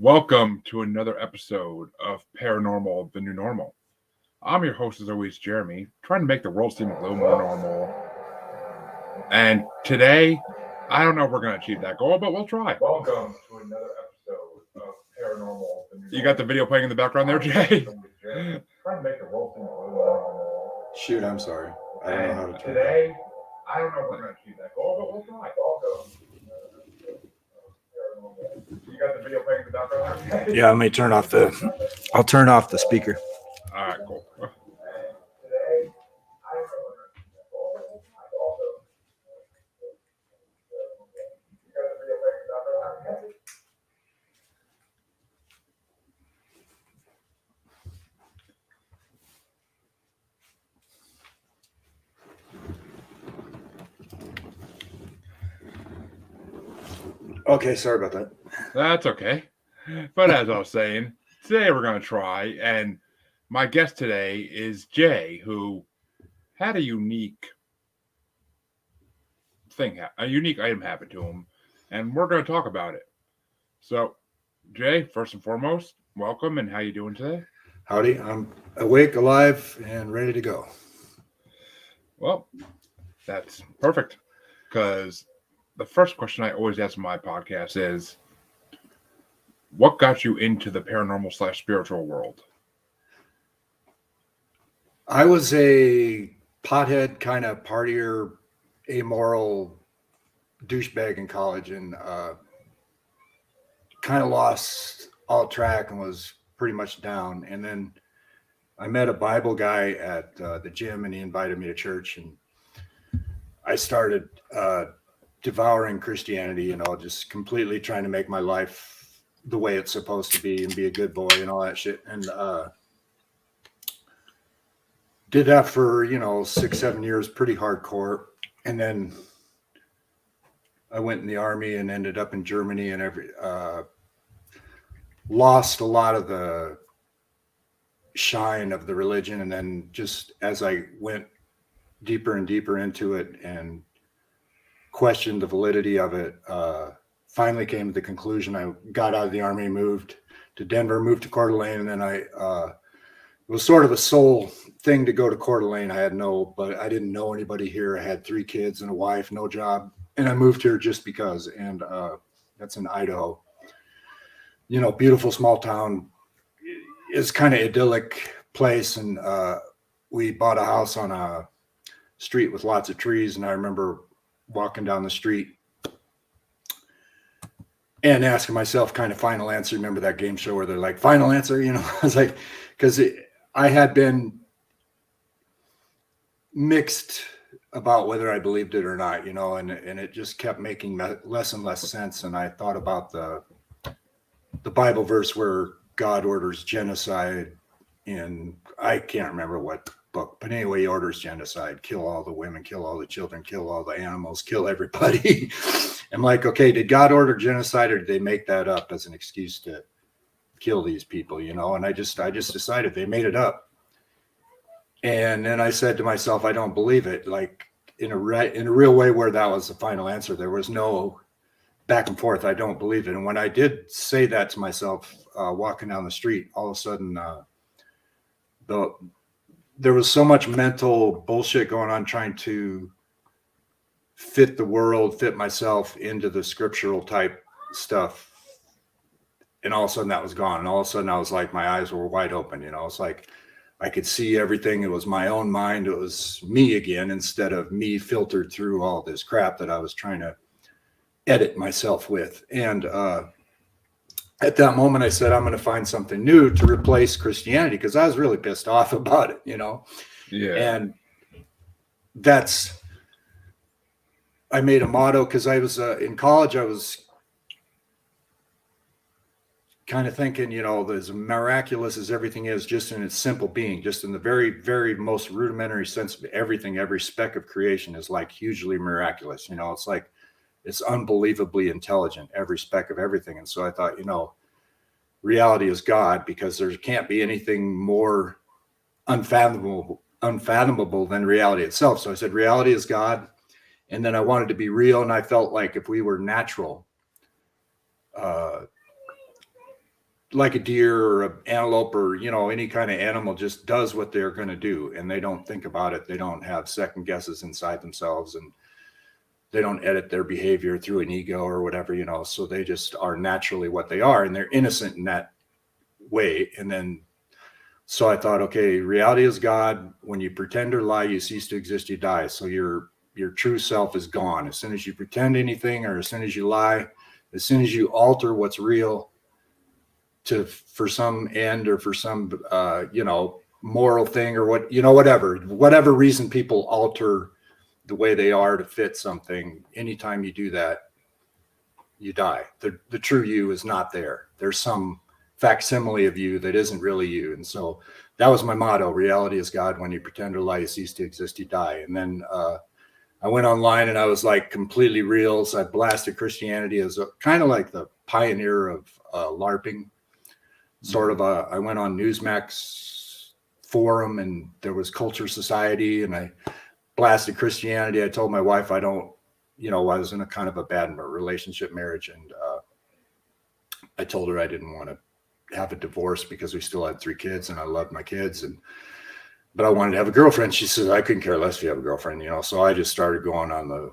Welcome to another episode of Paranormal, the New Normal. I'm your host, as always, Jeremy, trying to make the world seem a little more normal. And today, I don't know if we're going to achieve that goal, but we'll try. Welcome to another episode of Paranormal, the New Normal. You got the video playing in the background there, Jay? Trying to make the world seem a little more normal. Shoot, I'm sorry. I don't know how to turn today, I don't know if we're going to achieve that goal, but we'll try. Welcome. You got the video playing in the background? Yeah, let me turn off I'll turn off the speaker. All right, cool. Okay, sorry about that. That's okay. But as I was saying, today we're going to try, and my guest today is Jay, who had a unique item happen to him, and we're going to talk about it. So, Jay, first and foremost, welcome, and how you doing today? Howdy, I'm awake, alive, and ready to go. Well, that's perfect, because the first question I always ask in my podcast is, what got you into the paranormal / spiritual world? I was a pothead kind of partier, amoral douchebag in college, and kind of lost all track and was pretty much down. And then I met a Bible guy at the gym, and he invited me to church, and I started devouring Christianity, just completely trying to make my life the way it's supposed to be and be a good boy and all that shit. And did that for 6-7 years, pretty hardcore. And then I went in the army and ended up in Germany, and lost a lot of the shine of the religion. And then just as I went deeper and deeper into it and questioned the validity of it, finally came to the conclusion. I got out of the army, moved to Denver, moved to Coeur d'Alene, and then it was sort of a soul thing to go to Coeur d'Alene. But I didn't know anybody here. I had 3 kids and a wife, no job, and I moved here just because. And that's in Idaho. Beautiful small town. It's kind of idyllic place, and we bought a house on a street with lots of trees. And I remember walking down the street and asking myself kind of final answer. Remember that game show where they're like, final answer? I was like, because I had been mixed about whether I believed it or not, and it just kept making less and less sense. And I thought about the Bible verse where God orders genocide, and I can't remember what book, but anyway, he orders genocide, kill all the women, kill all the children, kill all the animals, kill everybody. I'm like, okay, did God order genocide, or did they make that up as an excuse to kill these people? And I just decided they made it up. And then I said to myself, I don't believe it. Like in a real way, where that was the final answer. There was no back and forth. I don't believe it. And when I did say that to myself, walking down the street, all of a sudden, there was so much mental bullshit going on, trying to fit the world, fit myself into the scriptural type stuff. And all of a sudden that was gone. And all of a sudden I was like, my eyes were wide open. It's like I could see everything. It was my own mind. It was me again, instead of me filtered through all this crap that I was trying to edit myself with. And at that moment I said, I'm going to find something new to replace Christianity, because I was really pissed off about it, Yeah. And I made a motto, because I was in college. I was kind of thinking, as miraculous as everything is, just in its simple being, just in the very, very most rudimentary sense of everything, every speck of creation is like hugely miraculous. It's like, it's unbelievably intelligent, every speck of everything. And so I thought, reality is God, because there can't be anything more unfathomable than reality itself. So I said, reality is God. And then I wanted to be real. And I felt like if we were natural, like a deer or an antelope or, any kind of animal just does what they're going to do, and they don't think about it. They don't have second guesses inside themselves, and they don't edit their behavior through an ego or whatever, so they just are naturally what they are, and they're innocent in that way. And then, so I thought, okay, reality is God. When you pretend or lie, you cease to exist, you die. So your true self is gone. As soon as you pretend anything, or as soon as you lie, as soon as you alter what's real for some end, or for some, moral thing, or whatever reason people alter the way they are to fit something. Anytime you do that, you die. The true you is not there. There's some facsimile of you that isn't really you. And so that was my motto: reality is God. When you pretend or lie, you cease to exist, you die. And then I went online, and I was like completely real. So I blasted Christianity as kind of like the pioneer of LARPing. Sort of I went on Newsmax forum, and there was Culture Society, and I blasted Christianity. I told my wife I was in a kind of a bad relationship, marriage, and I told her I didn't want to have a divorce because we still had 3 kids, and I loved my kids, but I wanted to have a girlfriend. She said, I couldn't care less if you have a girlfriend, so I just started going on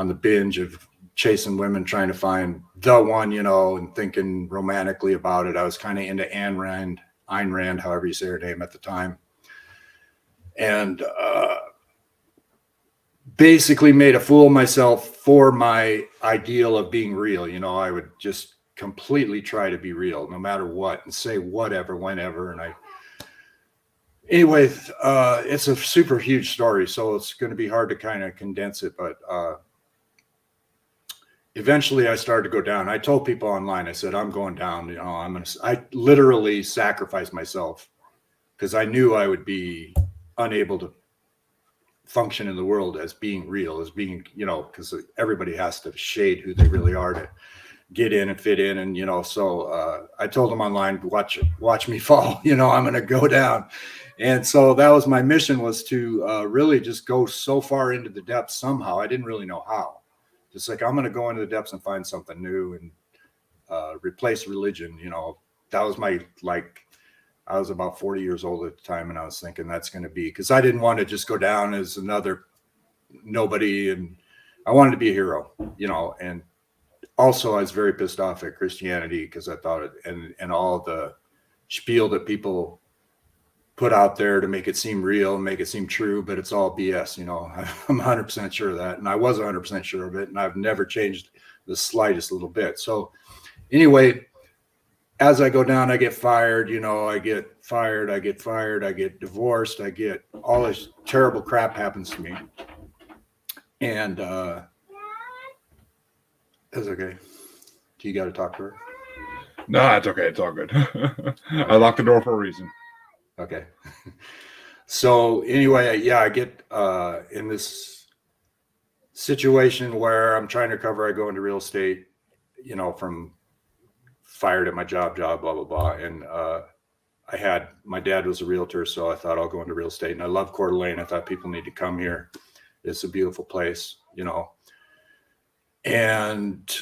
the binge of chasing women, trying to find the one, and thinking romantically about it. I was kind of into Ayn Rand, however you say her name at the time. And basically made a fool of myself for my ideal of being real. I would just completely try to be real no matter what, and say whatever, whenever. And anyway, it's a super huge story, so it's going to be hard to kind of condense it. But eventually I started to go down. I told people online, I said, I'm going down. I literally sacrificed myself because I knew I would be unable to function in the world as being real, as being, because everybody has to shade who they really are to get in and fit in. And, so I told them online, watch me fall, I'm going to go down. And so that was my mission, was to really just go so far into the depths somehow. I didn't really know how. Just like, I'm going to go into the depths and find something new, and replace religion. That was I was about 40 years old at the time, and I was thinking that's going to be, because I didn't want to just go down as another nobody, and I wanted to be a hero, and also I was very pissed off at Christianity, because I thought it, and all the spiel that people put out there to make it seem real and make it seem true, but it's all BS. I'm 100% sure of that, and I was 100% sure of it, and I've never changed the slightest little bit. So anyway, as I go down, I get fired, I get divorced, I get all this terrible crap happens to me. And it's okay. Do you got to talk to her? No, it's okay. It's all good. I locked the door for a reason. Okay. So anyway, I get in this situation where I'm trying to recover. I go into real estate, from fired at my job, blah, blah, blah. And my dad was a realtor, so I thought I'll go into real estate. And I love Coeur d'Alene. I thought people need to come here. It's a beautiful place, And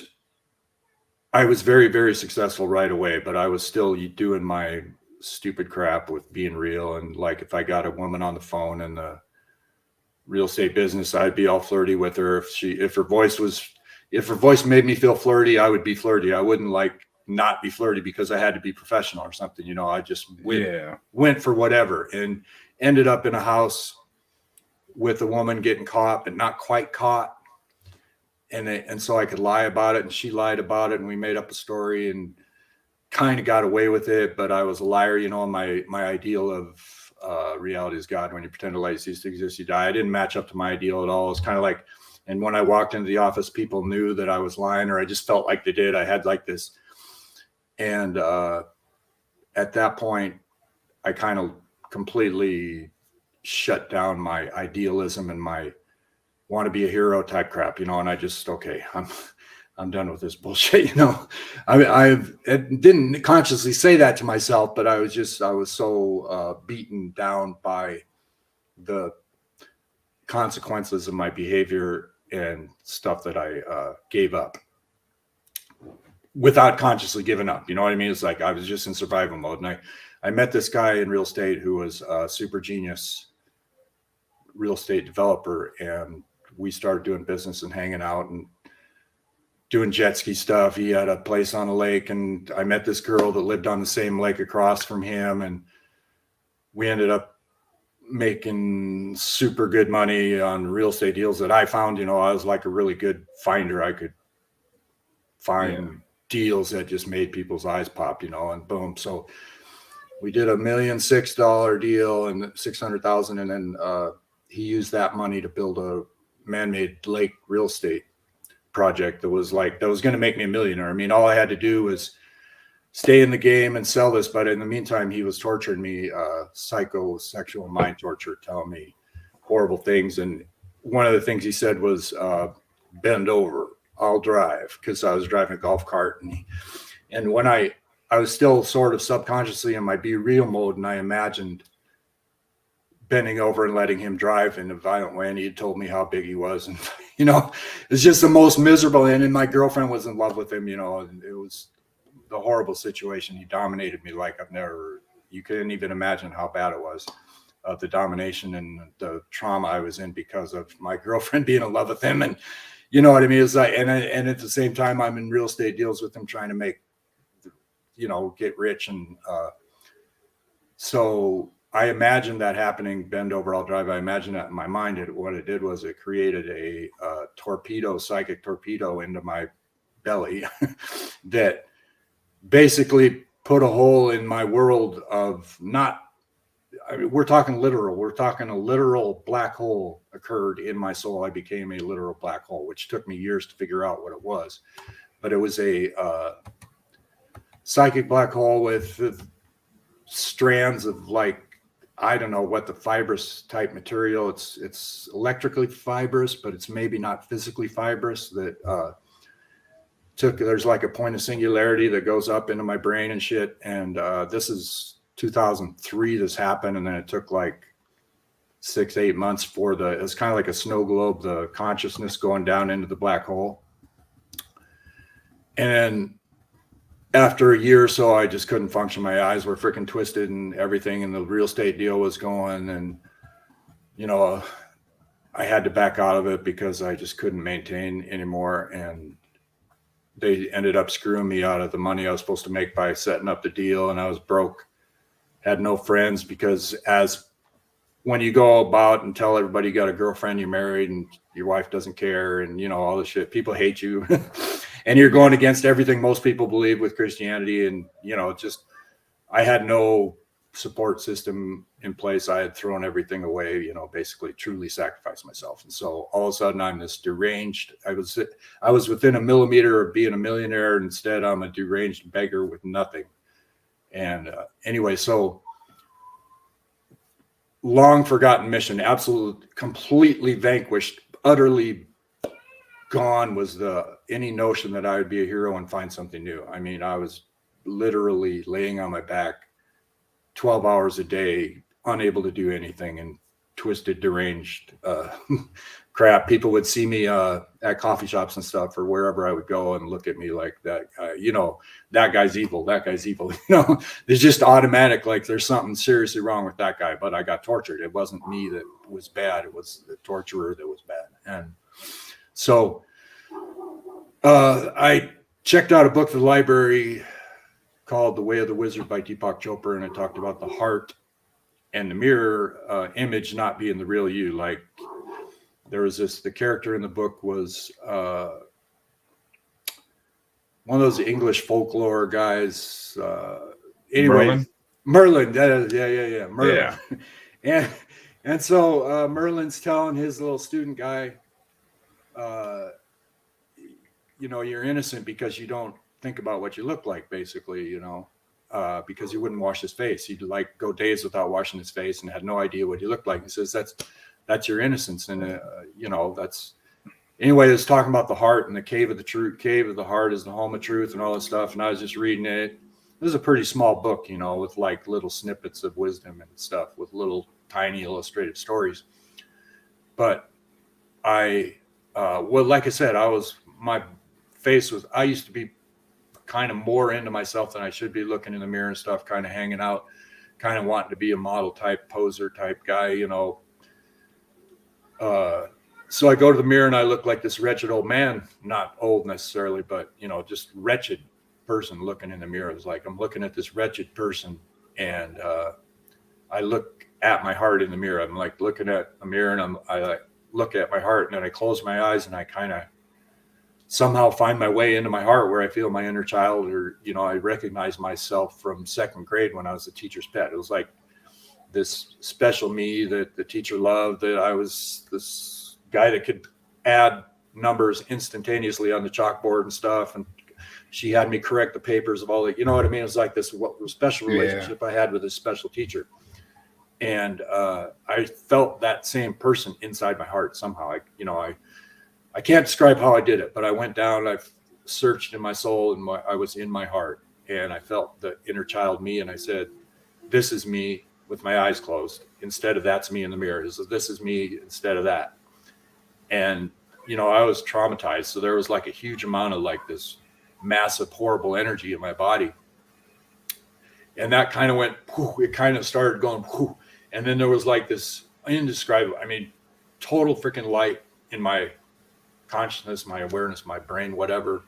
I was very, very successful right away, but I was still doing my stupid crap with being real. And like, if I got a woman on the phone in the real estate business, I'd be all flirty with her. If her voice made me feel flirty, I would be flirty. I wouldn't not be flirty because I had to be professional or something. I just went for whatever, and ended up in a house with a woman getting caught, but not quite caught. And so I could lie about it, and she lied about it, and we made up a story and kind of got away with it, but I was a liar. My ideal of reality is God. When you pretend to lie, you cease to exist, you die. I didn't match up to my ideal at all. It's kind of like, and when I walked into the office, people knew that I was lying, or I just felt like they did. I had like this. And at that point, I kind of completely shut down my idealism and my want to be a hero type crap, and I just, okay, I'm done with this bullshit. I didn't consciously say that to myself, but I was so beaten down by the consequences of my behavior and stuff that I gave up. without consciously giving up. You know what I mean? It's like I was just in survival mode. And I met this guy in real estate who was a super genius real estate developer, and we started doing business and hanging out and doing jet ski stuff. He had a place on a lake, and I met this girl that lived on the same lake across from him, and we ended up making super good money on real estate deals that I found. You know, I was like a really good finder. I could find deals that just made people's eyes pop, you know, and boom. So we did $1,006,000 deal and 600,000. And then he used that money to build a man-made lake real estate project that was going to make me a millionaire. I mean, all I had to do was stay in the game and sell this. But in the meantime, he was torturing me, psychosexual mind torture, telling me horrible things. And one of the things he said was, bend over, I'll drive, because I was driving a golf cart. And when I was still sort of subconsciously in my be real mode, and I imagined bending over and letting him drive in a violent way. And he had told me how big he was. And, you know, it's just the most miserable. And my girlfriend was in love with him, you know, and it was the horrible situation. He dominated me like you couldn't even imagine how bad it was, the domination and the trauma I was in because of my girlfriend being in love with him. And you know what I mean? It's like, and at the same time, I'm in real estate deals with him, trying to make, you know, get rich. And so I imagined that happening, bend over, I'll drive. I imagined that in my mind. What it did was it created a psychic torpedo into my belly that basically put a hole in my world of we're talking literal. We're talking a literal black hole occurred in my soul. I became a literal black hole, which took me years to figure out what it was. But it was a psychic black hole with strands of, like, I don't know what the fibrous type material. It's electrically fibrous, but it's maybe not physically fibrous. That there's like a point of singularity that goes up into my brain and shit. And this is 2003 this happened, and then it took like 6-8 months for it's kind of like a snow globe, the consciousness going down into the black hole. And after a year or so, I just couldn't function. My eyes were freaking twisted and everything, and the real estate deal was going, and you know, I had to back out of it because I just couldn't maintain anymore. And they ended up screwing me out of the money I was supposed to make by setting up the deal, and I was broke. Had no friends, because when you go about and tell everybody you got a girlfriend, you're married, and your wife doesn't care, and you know, all this shit, people hate you. And you're going against everything most people believe with Christianity. And, you know, I had no support system in place. I had thrown everything away, you know, basically truly sacrificed myself. And so all of a sudden I'm this deranged, I was within a millimeter of being a millionaire. Instead, I'm a deranged beggar with nothing. And anyway, so long forgotten mission, absolutely, completely vanquished, utterly gone was any notion that I would be a hero and find something new. I mean, I was literally laying on my back 12 hours a day, unable to do anything, and twisted, deranged crap. People would see me at coffee shops and stuff, or wherever I would go, and look at me like that. You know, that guy's evil. That guy's evil. You know, it's just automatic. Like there's something seriously wrong with that guy. But I got tortured. It wasn't me that was bad. It was the torturer that was bad. And so I checked out a book at the library called The Way of the Wizard by Deepak Chopra, and it talked about the heart and the mirror image not being the real you. Like there was the character in the book was one of those English folklore guys. Anyway, Merlin. Yeah. Merlin. Yeah. And so Merlin's telling his little student guy, you know, you're innocent because you don't think about what you look like, basically, you know, because he wouldn't wash his face. He'd like go days without washing his face and had no idea what he looked like. He says, that's your innocence. And, you know, anyway, it's talking about the heart and the cave of the truth. Cave of the heart is the home of truth and all this stuff. And I was just reading it. This is a pretty small book, you know, with like little snippets of wisdom and stuff, with little tiny illustrated stories. But well, like I said, I used to be kind of more into myself than I should be, looking in the mirror and stuff, kind of hanging out, kind of wanting to be a model type, poser type guy, you know. So I go to the mirror and I look like this wretched old man, not old necessarily, but, you know, just wretched person looking in the mirror. It's like I'm looking at this wretched person, and I look at my heart in the mirror. I'm like looking at a mirror, and I like look at my heart, and then I close my eyes and I kind of somehow find my way into my heart where I feel my inner child, or, you know, I recognize myself from second grade when I was a teacher's pet. It was like this special me that the teacher loved, that I was this guy that could add numbers instantaneously on the chalkboard and stuff. And she had me correct the papers of all the, you know what I mean? It was like this special relationship I had with this special teacher. And I felt that same person inside my heart somehow. I can't describe how I did it, but I went down, I searched in my soul, and I was in my heart, and I felt the inner child me. And I said, this is me with my eyes closed, instead of that's me in the mirror. So this is me instead of that. And, you know, I was traumatized. So there was like a huge amount of like this massive, horrible energy in my body. And that kind of went, it kind of started going, and then there was like this indescribable, I mean, total freaking light in my consciousness, my awareness, my brain, whatever.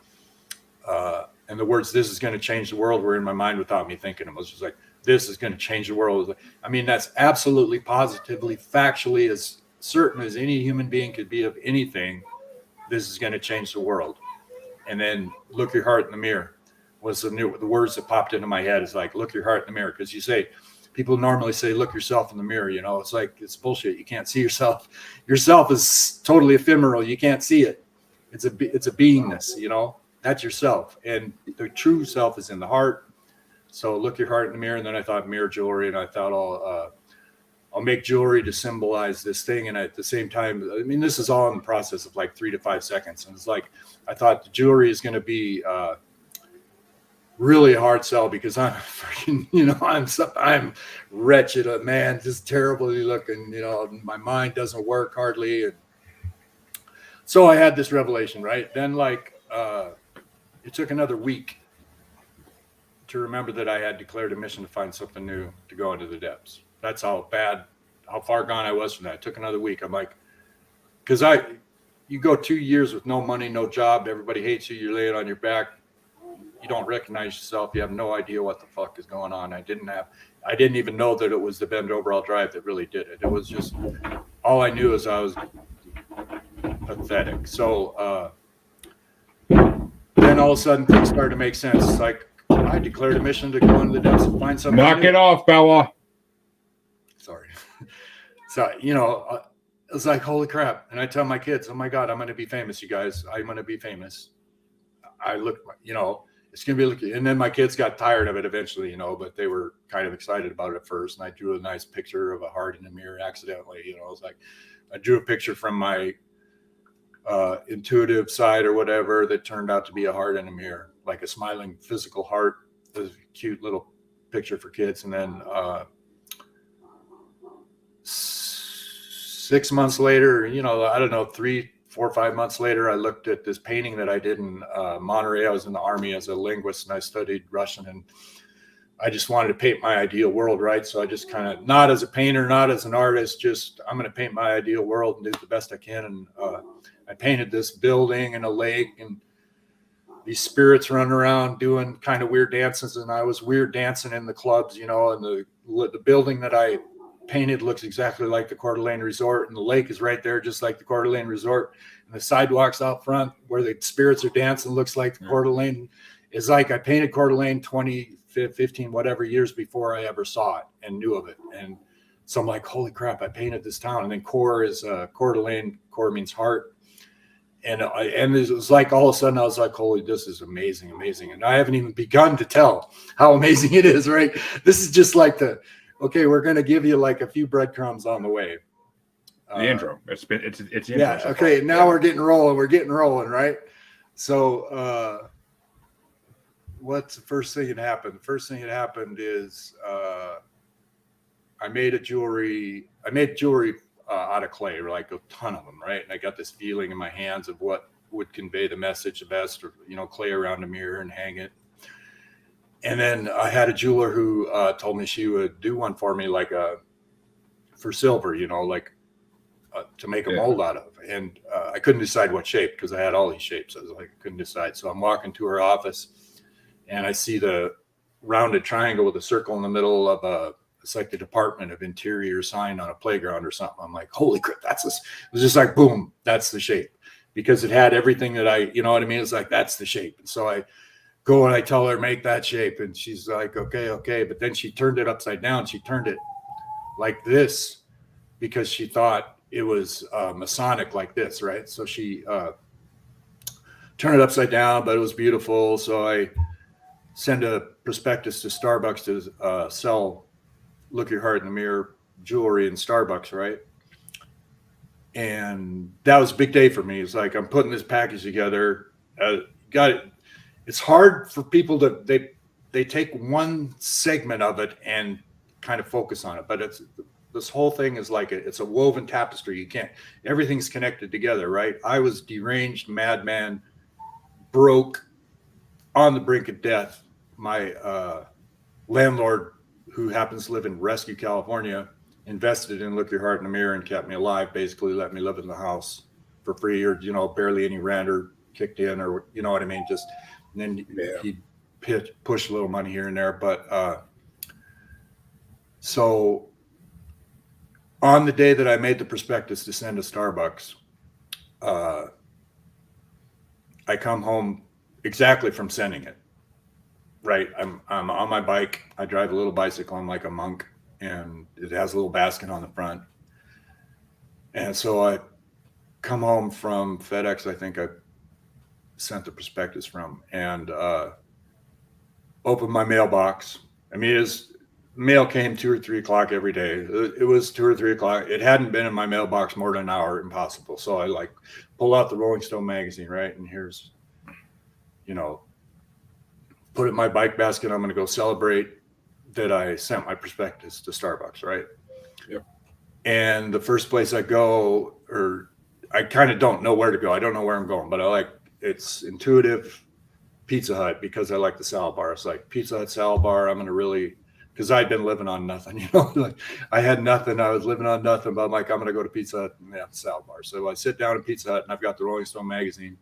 And the words, this is going to change the world, were in my mind without me thinking them. It was just like, this is going to change the world. I mean, that's absolutely, positively, factually, as certain as any human being could be of anything. This is going to change the world. And then look your heart in the mirror was the words that popped into my head. Is like, look your heart in the mirror. Because you say, people normally say, look yourself in the mirror. You know, it's like, it's bullshit. You can't see yourself. Yourself is totally ephemeral. You can't see it. It's a beingness, you know, that's yourself. And the true self is in the heart. So look your heart in the mirror. And then I thought mirror jewelry, and I thought I'll make jewelry to symbolize this thing. And at the same time, I mean, this is all in the process of like 3 to 5 seconds. And it's like, I thought the jewelry is going to be really a hard sell, because I'm freaking, you know, I'm wretched, a man, just terribly looking, you know, my mind doesn't work hardly. And so I had this revelation, right? Then like, it took another week to remember that I had declared a mission to find something new, to go into the depths. That's how far gone I was from that. It took another week. I'm like, because you go 2 years with no money, no job, everybody hates you, you're laying on your back, you don't recognize yourself, you have no idea what the fuck is going on. I didn't even know that it was the Bend Overall Drive that really did it. It was just, all I knew is I was pathetic. So then all of a sudden things started to make sense. It's like, I declared a mission to go into the depths and find something. Knock it off, Bella. Sorry. So, you know, it's like, holy crap. And I tell my kids, oh my God, I'm going to be famous, you guys. I'm going to be famous. I look, you know, it's going to be looking. And then my kids got tired of it eventually, you know, but they were kind of excited about it at first. And I drew a nice picture of a heart in the mirror accidentally. You know, it was like, I drew a picture from my intuitive side or whatever that turned out to be a heart in a mirror, like a smiling physical heart. It was a cute little picture for kids. And then 6 months later, you know, I don't know, 3, 4, 5 months later, I looked at this painting that I did in Monterey. I was in the Army as a linguist, and I studied Russian, and I just wanted to paint my ideal world, right? So I just kind of, not as a painter, not as an artist, just I'm going to paint my ideal world and do the best I can. And I painted this building and a lake, and these spirits running around doing kind of weird dances. And I was weird dancing in the clubs, you know, and the building that I painted looks exactly like the Coeur d'Alene Resort, and the lake is right there, just like the Coeur d'Alene Resort. And the sidewalks out front where the spirits are dancing looks like the Coeur d'Alene. It's like I painted Coeur d'Alene 20, 15, whatever years before I ever saw it and knew of it. And so I'm like, holy crap, I painted this town. And then Coeur is Coeur d'Alene. Coeur means heart. And it was like, all of a sudden I was like, holy, this is amazing, amazing. And I haven't even begun to tell how amazing it is, right? This is just like okay, we're going to give you like a few breadcrumbs on the way. The intro. It's yeah. So okay. Now we're getting rolling. We're getting rolling, right? So, what's the first thing that happened? The first thing that happened is I made jewelry out of clay, like a ton of them, right? And I got this feeling in my hands of what would convey the message the best, or, you know, clay around a mirror and hang it. And then I had a jeweler who told me she would do one for me, like for silver, like to make a Yeah. mold out of. And I couldn't decide what shape because I had all these shapes. I was like, I couldn't decide. So I'm walking to her office and I see the rounded triangle with a circle in the middle of it's like the Department of Interior sign on a playground or something. I'm like, holy crap, that's this. It was just like, boom, that's the shape, because it had everything that you know what I mean? It's like, that's the shape. And so I go and I tell her, make that shape. And she's like, okay, okay. But then she turned it upside down. She turned it like this because she thought it was Masonic like this, right? So she turned it upside down, but it was beautiful. So I send a prospectus to Starbucks to sell Look Your Heart in the Mirror jewelry in Starbucks, right? And that was a big day for me. It's like, I'm putting this package together. Got it. It's hard for people to they take one segment of it and kind of focus on it, but this whole thing is like it's a woven tapestry. You can't, everything's connected together, right? I was deranged, madman, broke, on the brink of death. My landlord, who happens to live in Rescue, California, invested in Look Your Heart in the Mirror and kept me alive. Basically, let me live in the house for free, or barely any rent or kicked in, or you know what I mean. Just and then he'd push a little money here and there. But so on the day that I made the prospectus to send to Starbucks, I come home exactly from sending it. Right, I'm on my bike. I drive a little bicycle. I'm like a monk, and it has a little basket on the front. And so I come home from FedEx. I think I sent the prospectus from, and open my mailbox. I mean, mail came 2 or 3 o'clock every day. It was 2 or 3 o'clock. It hadn't been in my mailbox more than an hour. Impossible. So I like pull out the Rolling Stone magazine, right? And here's, put it in my bike basket. I'm going to go celebrate that I sent my prospectus to Starbucks, right? Yep. And the first place I go, or I kind of don't know where to go. I don't know where I'm going, but it's intuitive. Pizza Hut, because I like the salad bar. It's like Pizza Hut salad bar. I'm going to really, because I'd been living on nothing, like I had nothing. I was living on nothing, but I'm like, I'm going to go to Pizza Hut and have the salad bar. So I sit down at Pizza Hut and I've got the Rolling Stone magazine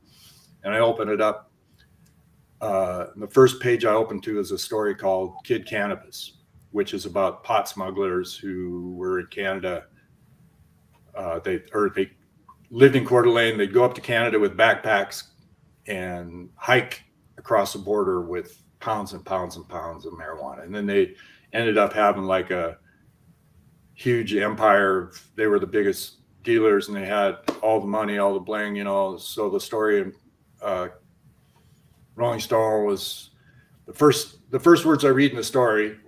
and I open it up. The first page I opened to is a story called Kid Cannabis, which is about pot smugglers who were in Canada. They lived in Coeur d'Alene. They'd go up to Canada with backpacks and hike across the border with pounds and pounds and pounds of marijuana. And then they ended up having like a huge empire. They were the biggest dealers and they had all the money, all the bling, So the story in Rolling Stone was the first words I read in the story.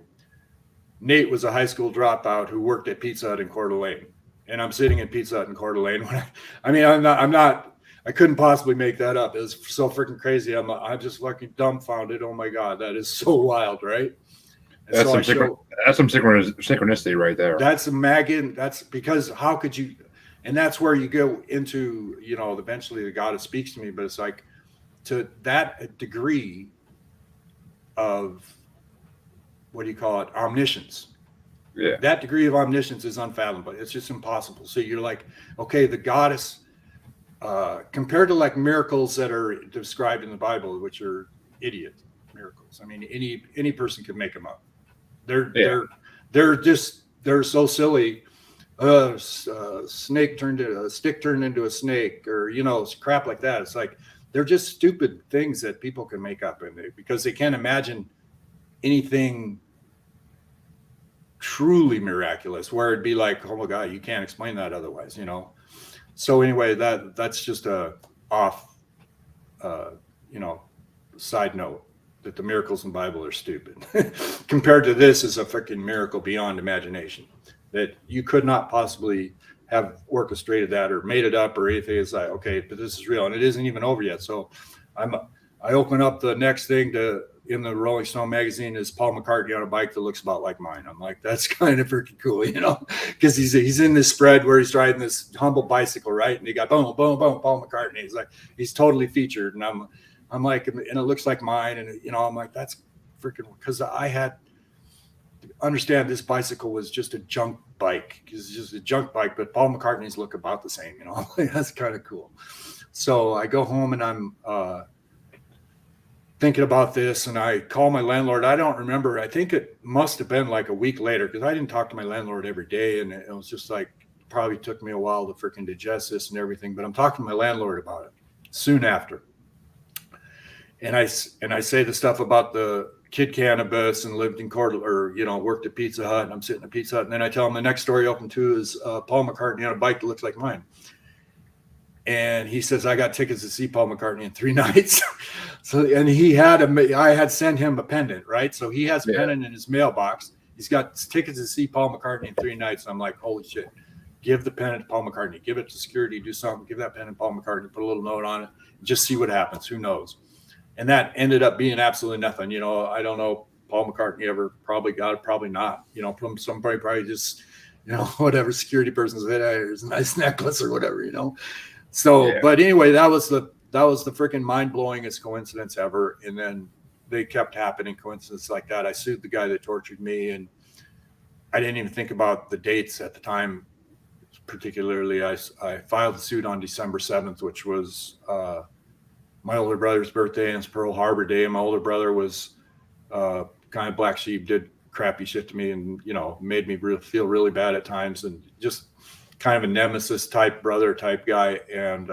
Nate was a high school dropout who worked at Pizza Hut in Coeur d'Alene. And I'm sitting at Pizza Hut in Coeur d'Alene. I couldn't possibly make that up. It was so freaking crazy. I'm just fucking dumbfounded. Oh my God, that is so wild, right? And that's so some synchronicity right there. That's a Magan. That's because how could you? And that's where you go into, eventually the God that speaks to me. But it's like to that degree of what do you call it? Omniscience. Yeah. That degree of omniscience is unfathomable. It's just impossible. So you're like, okay, the goddess, compared to like miracles that are described in the Bible, which are idiot miracles. I mean, any person can make them up. They're so silly. A stick turned into a snake, or crap like that. It's like they're just stupid things that people can make up, because they can't imagine anything truly miraculous where it'd be like, oh my God, you can't explain that otherwise, So anyway, that's just a off, side note that the miracles in the Bible are stupid compared to this is a freaking miracle beyond imagination that you could not possibly have orchestrated that or made it up or anything. It's like, okay, but this is real and it isn't even over yet. So I open up the next thing in the Rolling Stone magazine is Paul McCartney on a bike that looks about like mine. I'm like, that's kind of freaking cool, because he's in this spread where he's riding this humble bicycle, right? And he got boom, boom, boom, Paul McCartney. He's totally featured, and I'm like, and it looks like mine, and I'm like, that's freaking, because I had understand this bicycle was just a junk bike. It's just a junk bike, but Paul McCartney's look about the same, you know. That's kind of cool. So I go home and I'm thinking about this, and I call my landlord. I don't remember. I think it must have been like a week later, because I didn't talk to my landlord every day, and it was just like probably took me a while to freaking digest this and everything. But I'm talking to my landlord about it soon after, and I say the stuff about the kid cannabis and lived in Court, or worked at Pizza Hut, and I'm sitting at Pizza Hut, and then I tell him the next story I open to is Paul McCartney on a bike that looks like mine. And he says, I got tickets to see Paul McCartney in 3 nights. So, and I had sent him a pendant, right? So he has a pendant in his mailbox. He's got tickets to see Paul McCartney in 3 nights. I'm like, holy shit, give the pendant to Paul McCartney, give it to security, do something, give that pendant to Paul McCartney, put a little note on it, just see what happens. Who knows? And that ended up being absolutely nothing. I don't know. Paul McCartney ever probably got it, probably not. Somebody probably just, whatever security person said, hey, here's a nice necklace or whatever, So, but anyway, that was the freaking mind-blowingest coincidence ever. And then they kept happening, coincidences like that. I sued the guy that tortured me, and I didn't even think about the dates at the time. Particularly, I filed the suit on December 7th, which was my older brother's birthday, and it's Pearl Harbor Day. And my older brother was kind of black sheep, did crappy shit to me, and made me feel really bad at times, and just kind of a nemesis type brother type guy. And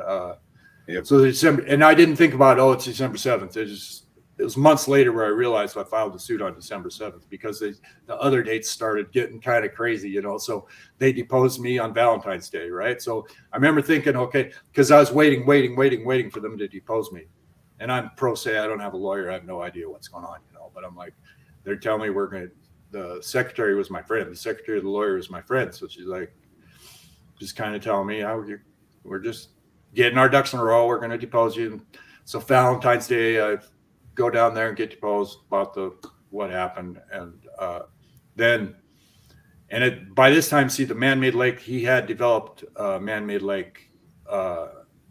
so December, and I didn't think about, it's December 7th. It was months later where I realized I filed the suit on December 7th, because the other dates started getting kind of crazy, so they deposed me on Valentine's Day, right? So I remember thinking, okay, because I was waiting for them to depose me. And I'm pro se, I don't have a lawyer, I have no idea what's going on, but I'm like, they're telling me the secretary was my friend, the secretary of the lawyer was my friend. So she's like, just kind of telling me, we're just getting our ducks in a row, we're going to depose you. So Valentine's Day, I go down there and get deposed about what happened. And by this time, see, the man-made lake, he had developed a man-made lake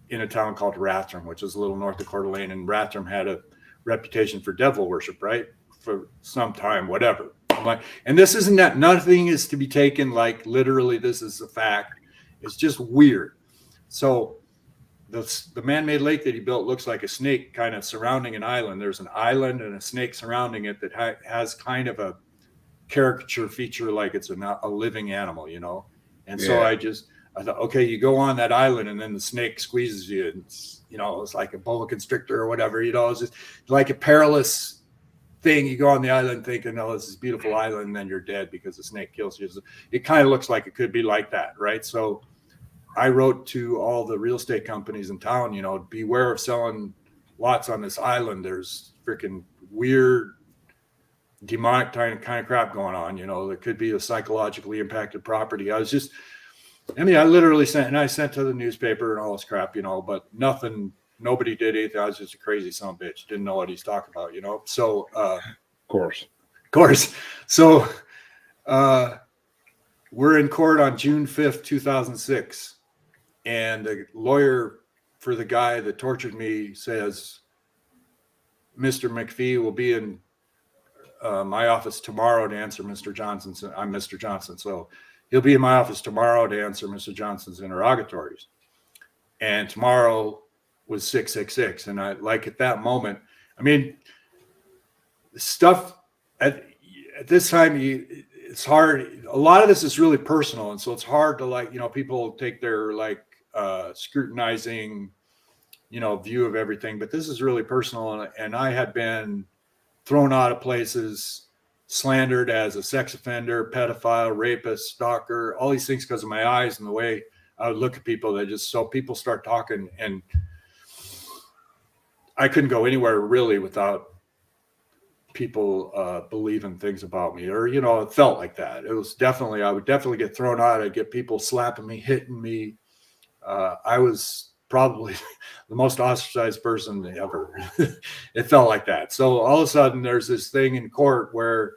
in a town called Rathdrum, which is a little north of Coeur d'Alene. And Rathdrum had a reputation for devil worship, right? For some time, whatever. I'm like, and this isn't that, nothing is to be taken like literally, this is a fact. It's just weird. So the man-made lake that he built looks like a snake kind of surrounding an island. There's an island and a snake surrounding it that has kind of a caricature feature, like it's a living animal, And so I thought, okay, you go on that island and then the snake squeezes you, and it's like a boa constrictor or whatever, it's just like a perilous thing. You go on the island thinking, oh, this is a beautiful island, and then you're dead because the snake kills you. It kind of looks like it could be like that, right? So I wrote to all the real estate companies in town, beware of selling lots on this island. There's freaking weird demonic kind of crap going on, there could be a psychologically impacted property. I literally sent to the newspaper and all this crap, but nobody did anything. I was just a crazy son of a bitch. Didn't know what he's talking about, So, of course. So, we're in court on June 5th, 2006. And the lawyer for the guy that tortured me says, Mr. McPhee will be in my office tomorrow to answer Mr. Johnson's. I'm Mr. Johnson. So he'll be in my office tomorrow to answer Mr. Johnson's interrogatories. And tomorrow was 666. And at that moment, stuff at this time, it's hard. A lot of this is really personal. And so it's hard to people take their scrutinizing, view of everything, but this is really personal. And I had been thrown out of places, slandered as a sex offender, pedophile, rapist, stalker, all these things because of my eyes and the way I would look at people. So people start talking, and I couldn't go anywhere really without people believing things about me, or, it felt like that. It was definitely, I would definitely get thrown out. I'd get people slapping me, hitting me. I was probably the most ostracized person ever. It felt like that. So all of a sudden there's this thing in court where,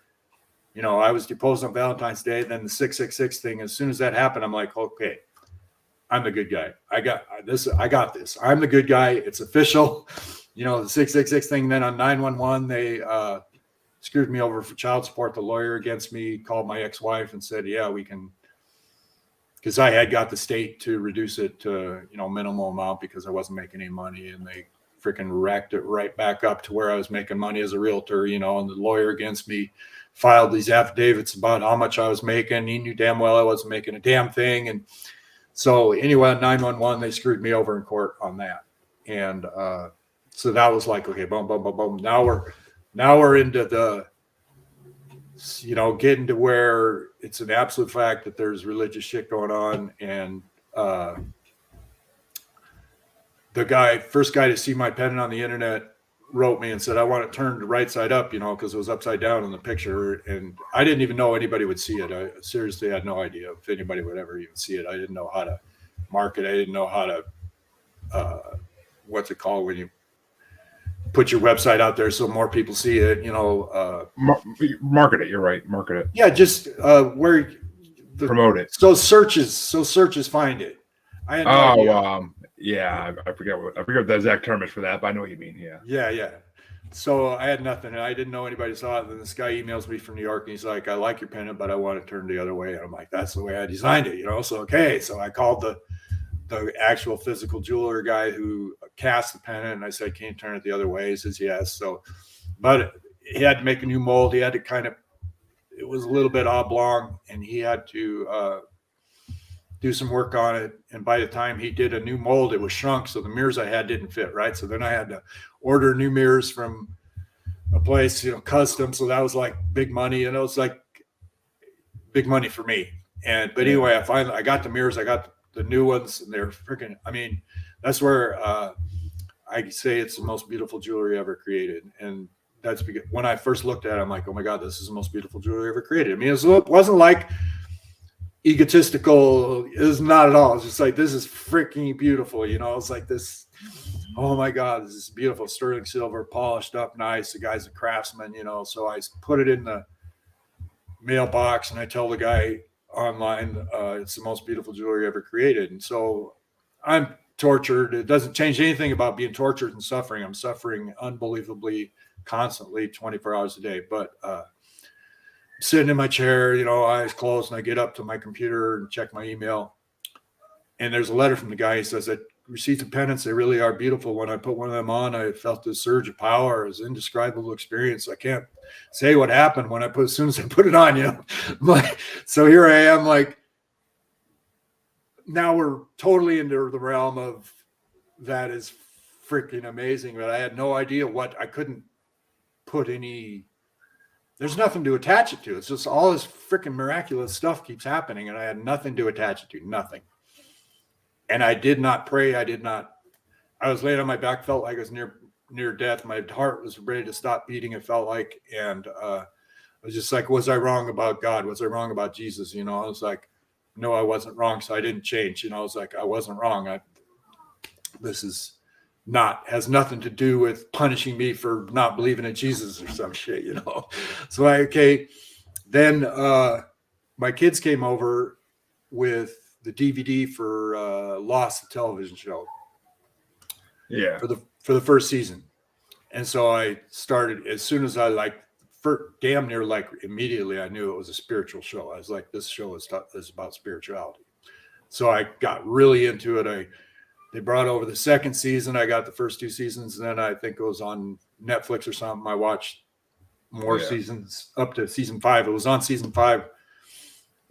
I was deposed on Valentine's Day. Then the 666 thing, as soon as that happened, I'm like, okay, I'm the good guy. I got this. I'm the good guy. It's official. The 666 thing. Then on 911, screwed me over for child support. The lawyer against me called my ex-wife and said, yeah, we can, because I had got the state to reduce it to, minimal amount because I wasn't making any money, and they freaking racked it right back up to where I was making money as a realtor, and the lawyer against me filed these affidavits about how much I was making. He knew damn well I wasn't making a damn thing. And so anyway, 911, they screwed me over in court on that. And so that was like, okay, boom, boom, boom, boom. Now we're into the, getting to where it's an absolute fact that there's religious shit going on. And the first guy to see my pendant on the internet wrote me and said, I want it turned right side up, because it was upside down in the picture. And I didn't even know anybody would see it. I seriously had no idea if anybody would ever even see it. I didn't know how to market. I didn't know how to, what's it called when you put your website out there so more people see it, market it. You're right. Market it. Yeah. Just where promote it. So searches find it. I had no idea. Yeah, I forget what the exact term is for that, but I know what you mean. Yeah. So I had nothing, and I didn't know anybody saw it. And then this guy emails me from New York, and he's like, "I like your pendant, but I want it turned the other way." And I'm like, "That's the way I designed it, So okay, so I called the actual physical jeweler guy who cast the pendant, and I said, "Can you turn it the other way?" He says, "Yes." So, but he had to make a new mold. He had to it was a little bit oblong, and he had to do some work on it. And by the time he did a new mold, it was shrunk. So the mirrors I had didn't fit, right? So then I had to order new mirrors from a place, custom. So that was like big money. And it was like big money for me. But anyway, I got the mirrors. I got the new ones, and they're freaking, that's where I say it's the most beautiful jewelry ever created. And that's because when I first looked at it, I'm like, oh my God, this is the most beautiful jewelry ever created. It wasn't like egotistical. It was not at all. It's just like, this is freaking beautiful. It's like this, oh my God, this is beautiful. Sterling silver, polished up nice. The guy's a craftsman, so I put it in the mailbox, and I tell the guy online, it's the most beautiful jewelry ever created. And so I'm tortured. It doesn't change anything about being tortured and suffering. I'm suffering unbelievably constantly 24 hours a day. But sitting in my chair, eyes closed, and I get up to my computer and check my email. And there's a letter from the guy. He says that receipts of pendants, they really are beautiful. When I put one of them on, I felt this surge of power. It was an indescribable experience. I can't say what happened as soon as I put it on, So here I am, like, now we're totally into the realm of that is freaking amazing. But I had no idea I couldn't put there's nothing to attach it to. It's just all this freaking miraculous stuff keeps happening, and I had nothing to attach it to, nothing. And I did not pray. I was laying on my back, felt like I was near death. My heart was ready to stop beating, it felt like. And I was just like, was I wrong about God? Was I wrong about Jesus? I was like, no, I wasn't wrong. So I didn't change. I was like, I wasn't wrong. This has nothing to do with punishing me for not believing in Jesus or some shit, So then my kids came over with the DVD for Lost, the television show. Yeah. For the first season. And so I started, as soon as I damn near immediately, I knew it was a spiritual show. I was like, this show is about spirituality. So I got really into it. They brought over the second season. I got the first two seasons, and then I think it was on Netflix or something. I watched more seasons up to season 5. It was on season 5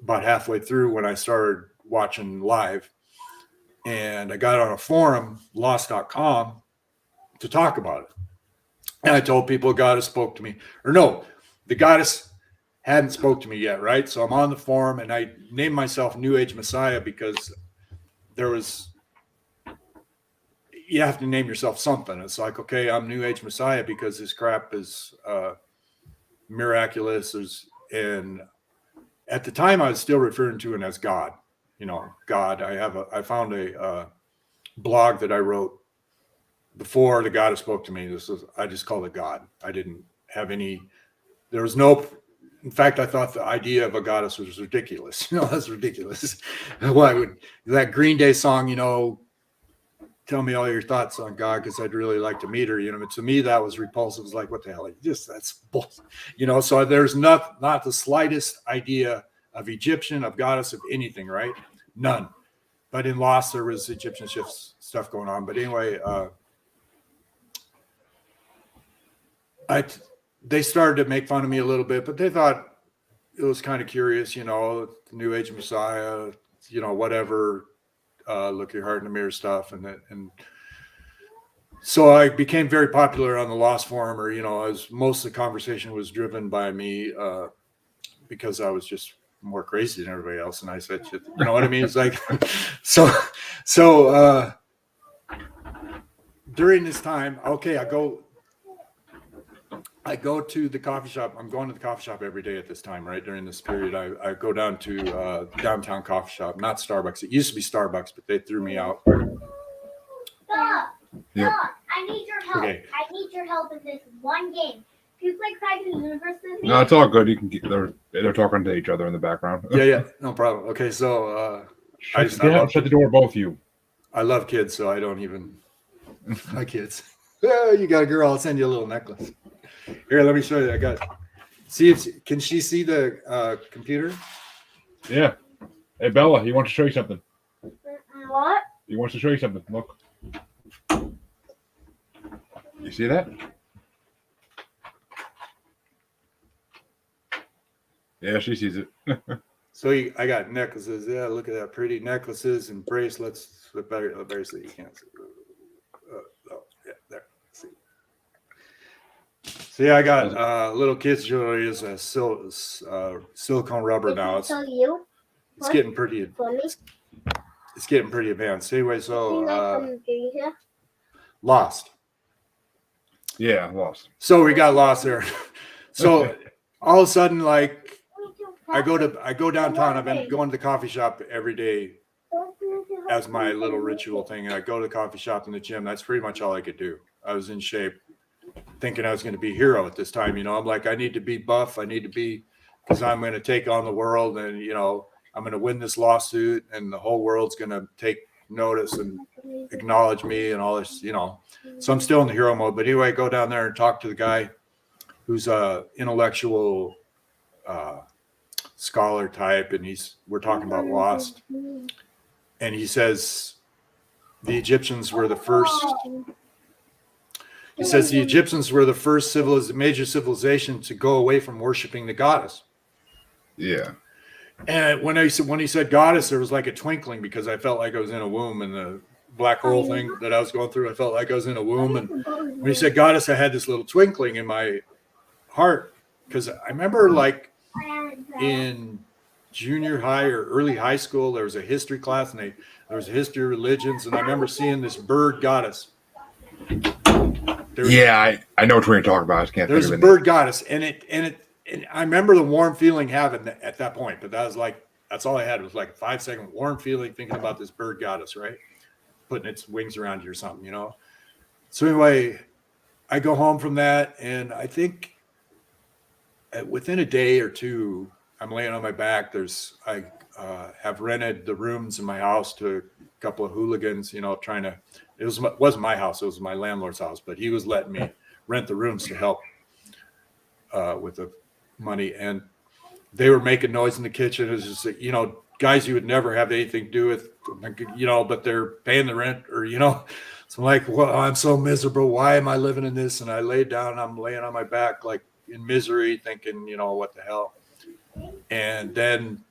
about halfway through when I started watching live. And I got on a forum, lost.com, to talk about it. And I told people goddess spoke to me. Or no, the goddess hadn't spoke to me yet, right? So I'm on the forum, and I named myself New Age Messiah because you have to name yourself something. It's like, okay, I'm New Age Messiah because this crap is miraculous. And at the time, I was still referring to it as God. God. I found a blog that I wrote before the goddess spoke to me. I just called it God. I didn't have any. There was no. In fact, I thought the idea of a goddess was ridiculous. That's ridiculous. Why would that Green Day song? tell me all your thoughts on God because I'd really like to meet her. But to me, that was repulsive. It was like, what the hell? That's bullshit. So there's not the slightest idea of Egyptian, of goddess, of anything, right? None. But in Lost, there was Egyptian stuff going on. But anyway, they started to make fun of me a little bit, but they thought it was kind of curious, the New Age Messiah, whatever, look your heart in the mirror stuff. And so I became very popular on the Lost Forum, or, as most of the conversation was driven by me because I was just more crazy than everybody else. And I said, shit, you know what I mean? It's like, so during this time, okay, I go to the coffee shop. I'm going to the coffee shop every day at this time, right? During this period, I go down to downtown coffee shop, not Starbucks. It used to be Starbucks, but they threw me out. Stop! Yep. Stop! I need your help. Okay. I need your help in this one game. Can you play Craig the Universe with me? No, it's all good. You can they're talking to each other in the background. Yeah, no problem. Okay, so Shut the door, both of you. I love kids, so I don't even. My kids. Oh, you got a girl. I'll send you a little necklace. Here, let me show you. I got. See if can she see the computer? Yeah. Hey Bella, he wants to show you something. What? He wants to show you something. Look. You see that? Yeah, she sees it. So I got necklaces. Yeah, look at that, pretty necklaces and bracelets. The bracelet you can't see. Oh, yeah, there. See. So yeah, I got little kids jewelry is a silicone rubber now. It's you. It's getting pretty. For me. It's getting pretty advanced. Anyway, so Here. Lost. Yeah, Lost. So we got lost there. So all of a sudden, like I go downtown. I've been going to the coffee shop every day as my little ritual thing. And I go to the coffee shop and the gym. That's pretty much all I could do. I was in shape, thinking I was going to be a hero at this time. I'm like, I need to be buff. I need to be, because I'm going to take on the world, and I'm going to win this lawsuit, and the whole world's going to take notice and acknowledge me and all this. So I'm still in the hero mode. But anyway, I go down there and talk to the guy who's a intellectual scholar type, and we're talking about Lost, and he says the Egyptians were the first. He says the Egyptians were the first major civilization to go away from worshiping the goddess. Yeah. And when he said goddess, there was like a twinkling, because I felt like I was in a womb, and the black hole thing that I was going through, I felt like I was in a womb. And when he said goddess, I had this little twinkling in my heart, because I remember, like, in junior high or early high school, there was a history class, and there was a history of religions, and I remember seeing this bird goddess. I know what you're talking about. I just can't. There's a bird goddess, and I remember the warm feeling having at that point, but that's all I had. It was like a 5-second warm feeling thinking about this bird goddess, right? Putting its wings around you or something, So anyway, I go home from that, and I think within a day or two, I'm laying on my back. I have rented the rooms in my house to a couple of hooligans, trying to. It wasn't my house; it was my landlord's house, but he was letting me rent the rooms to help with the money, and they were making noise in the kitchen. It was just, guys you would never have anything to do with, but they're paying the rent, or So I'm like, well, I'm so miserable. Why am I living in this? And I laid down, and I'm laying on my back, like in misery, thinking, what the hell? And then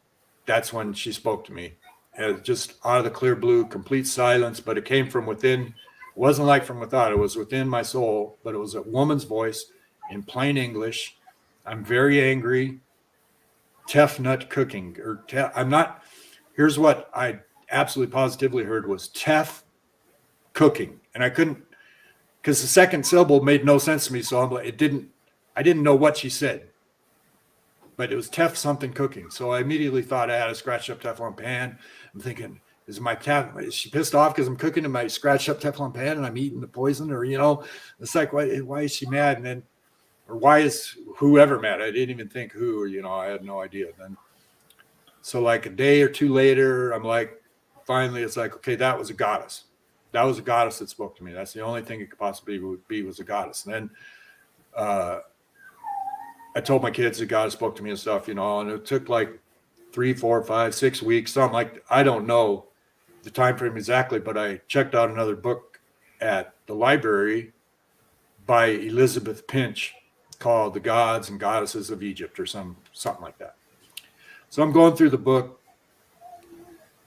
that's when she spoke to me, and just out of the clear blue, complete silence, but it came from within. It wasn't like from without. It was within my soul, but it was a woman's voice in plain English. I'm very angry. Tefnut cooking, I'm not. Here's what I absolutely positively heard was Tef cooking, and I couldn't, because the second syllable made no sense to me. So I'm like, I didn't know what she said, but it was Tef something cooking. So I immediately thought I had a scratched up Teflon pan. I'm thinking, is she pissed off because I'm cooking in my scratched up Teflon pan and I'm eating the poison, or it's like, why is she mad? And then, or why is whoever mad? I didn't even think who, I had no idea then. So like a day or two later, I'm like, finally, it's like, okay, that was a goddess. that was a goddess that spoke to me. That's the only thing it could possibly be, was a goddess. And then I told my kids that God spoke to me and stuff, and it took like 3, 4, 5, 6 weeks, something like, I don't know the time frame exactly, but I checked out another book at the library by Elizabeth Pinch called The Gods and Goddesses of Egypt, or something like that. So I'm going through the book,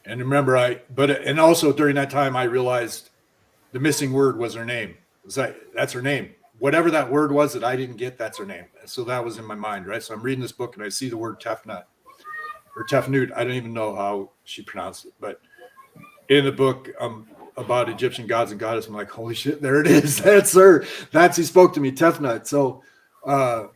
and remember, and also during that time I realized the missing word was her name. That's her name. Whatever that word was that I didn't get, that's her name. So that was in my mind, right? So I'm reading this book and I see the word Tefnut or Tefnut. I don't even know how she pronounced it, but in the book about Egyptian gods and goddesses, I'm like, holy shit, there it is. That's her. That's who spoke to me, Tefnut. So I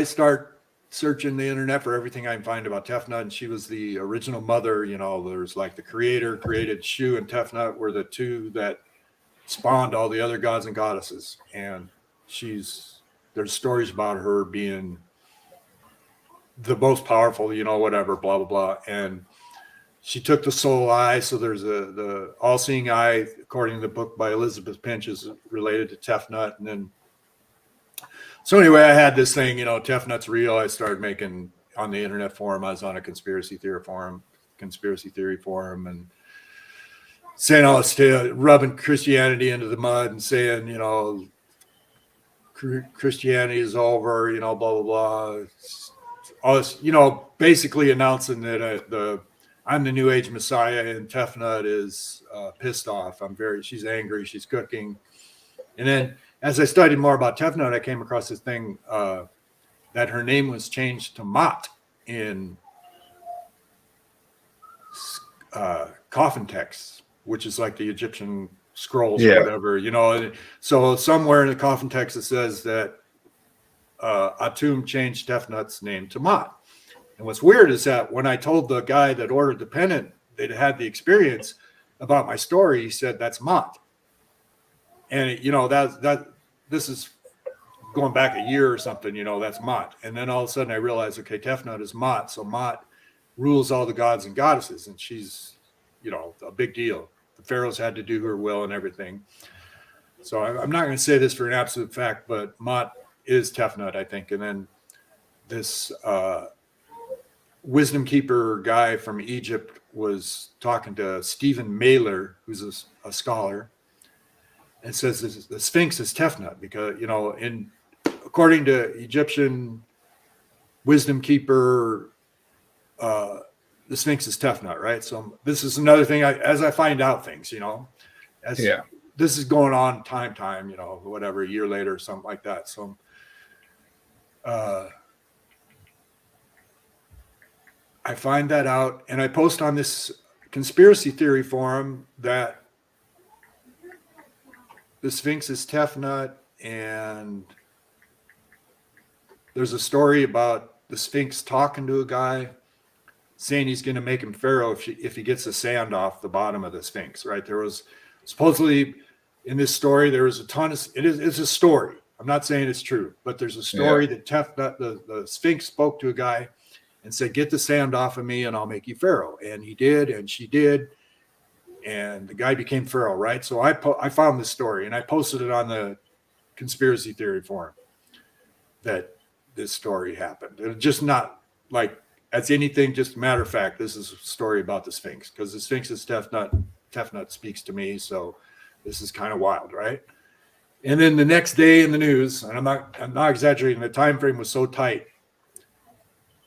start searching the internet for everything I can find about Tefnut, and she was the original mother. There's like the creator created Shu and Tefnut were the two that spawned all the other gods and goddesses, and there's stories about her being the most powerful, whatever, blah blah blah. And she took the soul eye, so there's the all-seeing eye, according to the book by Elizabeth Pinch, is related to Tefnut. And then so anyway, I had this thing, Tefnut's real. I started making on the internet forum. I was on a conspiracy theory forum, and saying all this, rubbing Christianity into the mud and saying, Christianity is over, blah, blah, blah. All this, basically announcing that I'm the New Age Messiah, and Tefnut is pissed off. She's angry, she's cooking. And then as I studied more about Tefnut, I came across this thing that her name was changed to Mot in coffin texts, which is like the Egyptian scrolls or whatever, So somewhere in the coffin text it says that Atum changed Tefnut's name to Mot. And what's weird is that when I told the guy that ordered the pennant that had the experience about my story, he said that's Mot. And this is going back a year or something, that's Mot. And then all of a sudden I realized, okay, Tefnut is Mot, so Mot rules all the gods and goddesses, and she's a big deal. The pharaohs had to do her will and everything. So I'm not going to say this for an absolute fact, but Mot is Tefnut, I think. And then this wisdom keeper guy from Egypt was talking to Stephen Mailer, who's a scholar, and says the Sphinx is Tefnut because, according to Egyptian wisdom keeper, the Sphinx is Tefnut, right? So this is another thing as I find out things, this is going on time, whatever, a year later or something like that. So I find that out, and I post on this conspiracy theory forum that the Sphinx is Tefnut, and there's a story about the Sphinx talking to a guy saying he's going to make him pharaoh if he gets the sand off the bottom of the Sphinx, right? There was supposedly in this story, there was a ton of, it's a story. I'm not saying it's true, but there's a story that Tefnut, the Sphinx spoke to a guy and said, get the sand off of me and I'll make you pharaoh. And he did, and she did. And the guy became pharaoh, right? So I found this story and I posted it on the conspiracy theory forum that this story happened. It just not like as anything, just a matter of fact, this is a story about the Sphinx because the Sphinx is Tefnut. Tefnut speaks to me, so this is kind of wild, right? And then the next day in the news, and I'm not exaggerating, the time frame was so tight.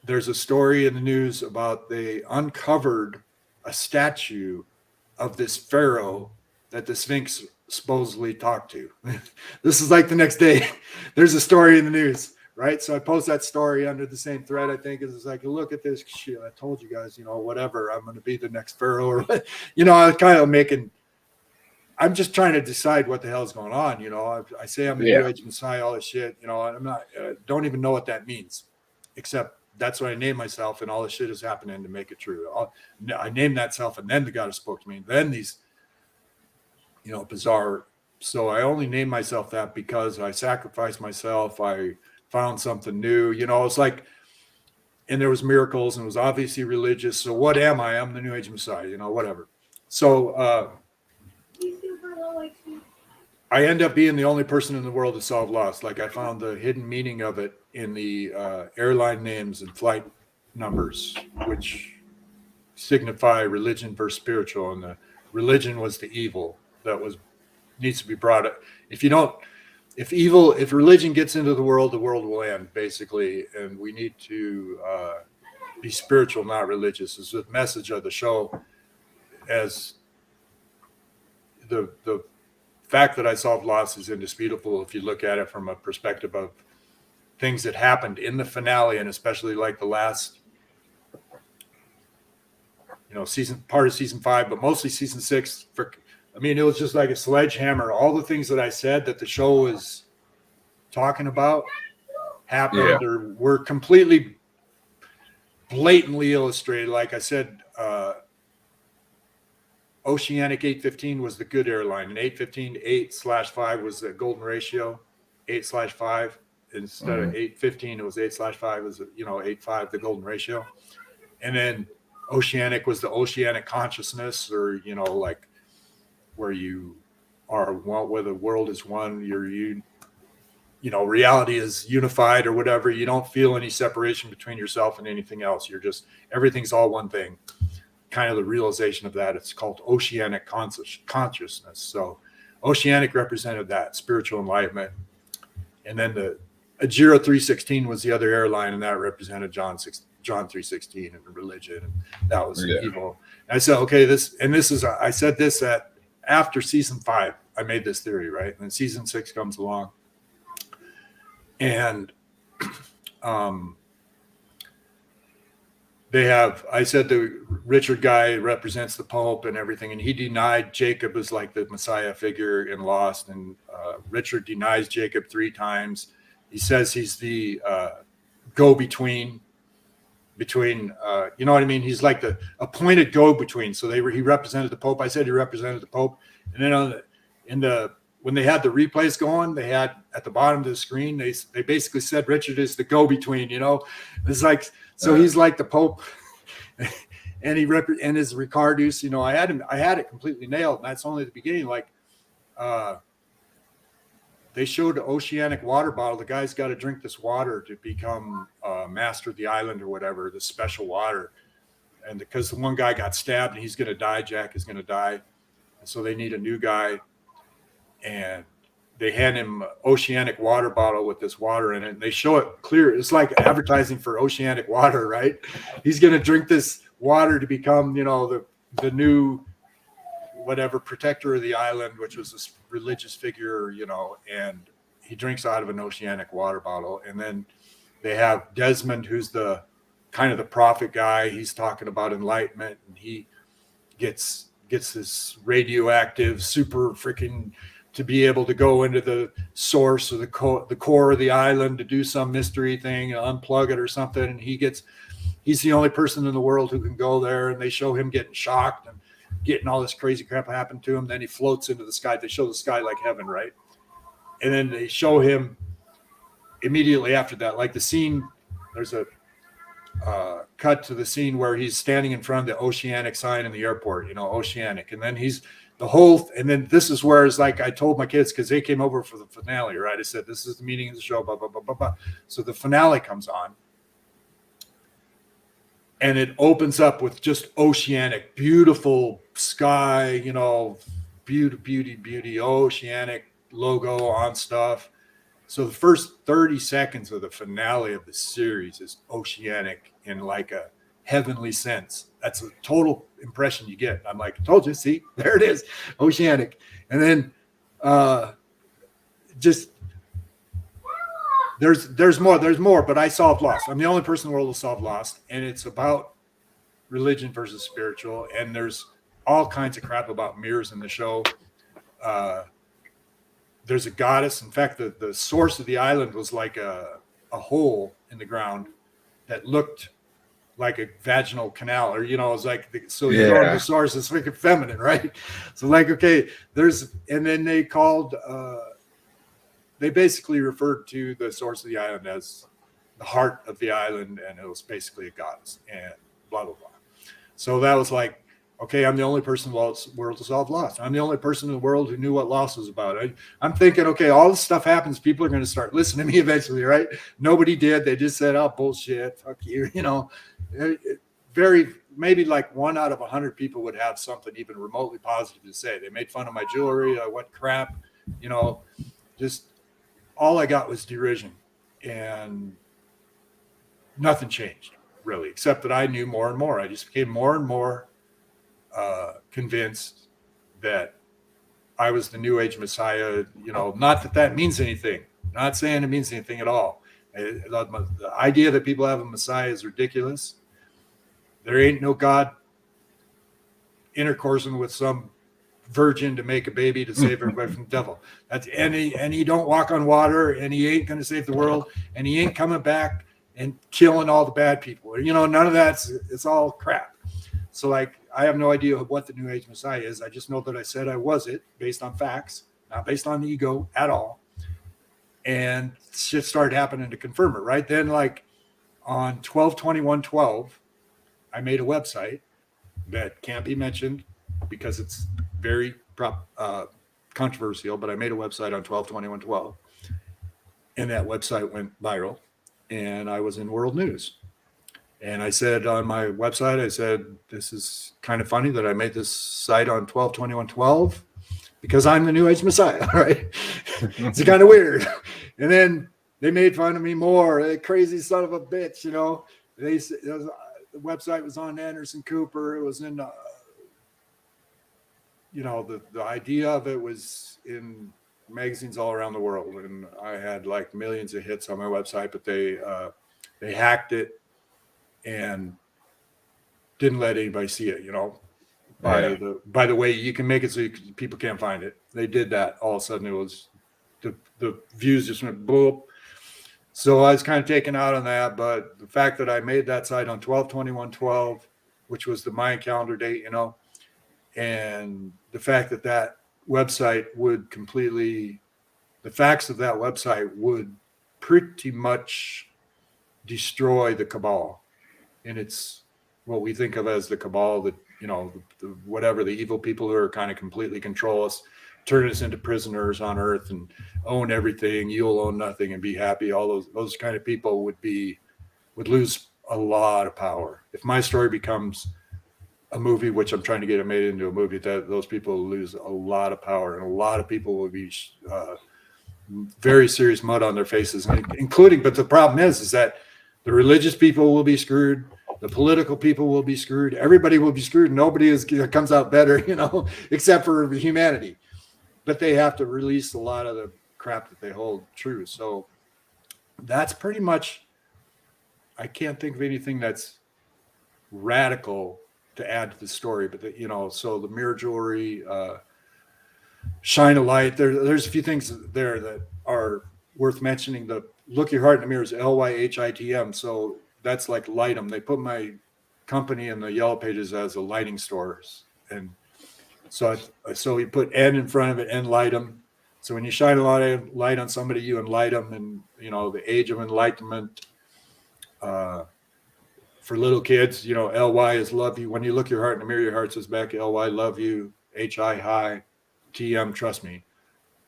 There's a story in the news about they uncovered a statue of this pharaoh that the Sphinx supposedly talked to. This is like the next day. There's a story in the news, right? So I post that story under the same thread, I think. It's like, look at this shit. I told you guys, whatever. I'm going to be the next pharaoh. Or, I was kind of I'm just trying to decide what the hell is going on. I say I'm a New Age Messiah, all this shit, I'm not, don't even know what that means, except that's what I named myself, and all this shit is happening to make it true. I named that self, and then the God spoke to me. And then these, bizarre. So I only named myself that because I sacrificed myself. I found something new. It's like, and there was miracles, and it was obviously religious. So what am I? I'm the New Age Messiah. Whatever. So I end up being the only person in the world to solve Lost. Like I found the hidden meaning of it in the airline names and flight numbers, which signify religion versus spiritual, and the religion was the evil that was needs to be brought up. If religion gets into the world will end basically, and we need to be spiritual, not religious. Is the message of the show. As the fact that I solved Lost is indisputable if you look at it from a perspective of things that happened in the finale, and especially like the last, part of season 5, but mostly season 6. It was just like a sledgehammer. All the things that I said that the show is talking about happened or were completely blatantly illustrated. Like I said, Oceanic 815 was the good airline, and 815 8/5 was the golden ratio, 8/5 instead of 815. It was 8/5 was 8/5 the golden ratio, and then Oceanic was the oceanic consciousness, or like where you are one, where the world is one. Reality is unified or whatever. You don't feel any separation between yourself and anything else. You're just everything's all one thing. Kind of the realization of that. It's called oceanic consciousness. So Oceanic represented that spiritual enlightenment, and then the Ajira 316 was the other airline, and that represented John 316 and religion, and that was evil. And I said, okay, I said this at after season 5. I made this theory, right? And then season 6 comes along, and I said the Richard guy represents the Pope and everything, and he denied Jacob as like the Messiah figure in Lost, and Richard denies Jacob 3 times. He says he's the go-between between you know what I mean? He's like the appointed go-between. So he represented the Pope. I said he represented the Pope, and then when they had the replays going, they had at the bottom of the screen, they basically said Richard is the go-between. It's like. So he's like the Pope, and and his Ricardus. I had it completely nailed, and that's only the beginning. Like, they showed the oceanic water bottle. The guy's got to drink this water to become master of the island or whatever. This special water, and because the one guy got stabbed and he's going to die, Jack is going to die, and so they need a new guy, and they hand him an oceanic water bottle with this water in it, and they show it clear. It's like advertising for oceanic water, right? He's going to drink this water to become, the new whatever protector of the island, which was this religious figure, and he drinks out of an oceanic water bottle. And then they have Desmond, who's the kind of the prophet guy. He's talking about enlightenment, and he gets this radioactive super freaking to be able to go into the source or the core of the island to do some mystery thing, unplug it or something. And he's the only person in the world who can go there. And they show him getting shocked and getting all this crazy crap happen to him. Then he floats into the sky. They show the sky like heaven, right? And then they show him immediately after that, like the scene, there's a cut to the scene where he's standing in front of the Oceanic sign in the airport, Oceanic. And then and then this is where it's like I told my kids, because they came over for the finale, right? I said, this is the meaning of the show, blah, blah, blah, blah, blah. So the finale comes on, and it opens up with just oceanic, beautiful sky, beauty, oceanic logo on stuff. So the first 30 seconds of the finale of the series is oceanic in like a heavenly sense. That's a total impression you get. I'm like, I told you, see, there it is, oceanic. And then just there's more, but I solved Lost. I'm the only person in the world to solve Lost, and it's about religion versus spiritual, and there's all kinds of crap about mirrors in the show. There's a goddess. In fact, the source of the island was like a hole in the ground that looked like a vaginal canal, or it was like you go to the source, it's like feminine, right? So like, okay, and then they called they basically referred to the source of the island as the heart of the island, and it was basically a goddess, and blah blah blah. So that was like Okay, I'm the only person in the world to solve loss. I'm the only person in the world who knew what loss was about. I'm thinking, okay, all this stuff happens. People are going to start listening to me eventually, right? Nobody did. They just said, oh, bullshit, fuck you. Very, maybe like 1 out of 100 people would have something even remotely positive to say. They made fun of my jewelry. What crap, just all I got was derision, and nothing changed really, except that I knew more and more. I just became more and more convinced that I was the New Age Messiah. Not that means anything. Not saying it means anything at all. The idea that people have a Messiah is ridiculous. There ain't no God intercoursing with some virgin to make a baby to save everybody from the devil. And he don't walk on water, and he ain't going to save the world, and he ain't coming back and killing all the bad people. None of that's, it's all crap. So I have no idea what the New Age Messiah is. I just know that I said I was it based on facts, not based on ego at all. And shit started happening to confirm it. Right then, like on 12/21/12, I made a website that can't be mentioned because it's very controversial, but I made a website on 12/21/12, and that website went viral, and I was in world news. And I said on my website, this is kind of funny that I made this site on 12/21/12 because I'm the New Age Messiah, right? It's kind of weird. And then they made fun of me more. That crazy son of a bitch, the website was on Anderson Cooper. It was in, the idea of it was in magazines all around the world. And I had like millions of hits on my website, but they hacked it and didn't let anybody see it, by the way you can make it so people can't find it. They did that. All of a sudden it was the views just went boop. So I was kind of taken out on that, but the fact that I made that site on 12/21/12, which was the Mayan calendar date, and the fact that website would the facts of that website would pretty much destroy the cabal. And it's what we think of as the cabal, that, whatever, the evil people who are kind of completely control us, turn us into prisoners on earth and own everything. You'll own nothing and be happy. All those kind of people would lose a lot of power. If my story becomes a movie, which I'm trying to get it made into a movie, that those people will lose a lot of power, and a lot of people will be very serious mud on their faces, including, but the problem is that the religious people will be screwed. The political people will be screwed. Everybody will be screwed. Nobody comes out better, except for humanity. But they have to release a lot of the crap that they hold true. So that's pretty much, I can't think of anything that's radical to add to the story. But so the mirror jewelry, shine a light. There's a few things there that are worth mentioning. The look your heart in the mirror is LYHITM. So that's like Lightem. They put my company in the yellow pages as a lighting store. And so you put N in front of it, and Lightem. So when you shine a lot of light on somebody, you enlight them. And, the age of enlightenment for little kids, LY is love you. When you look your heart in the mirror, your heart says back, LY, love you. HI, hi. TM, trust me.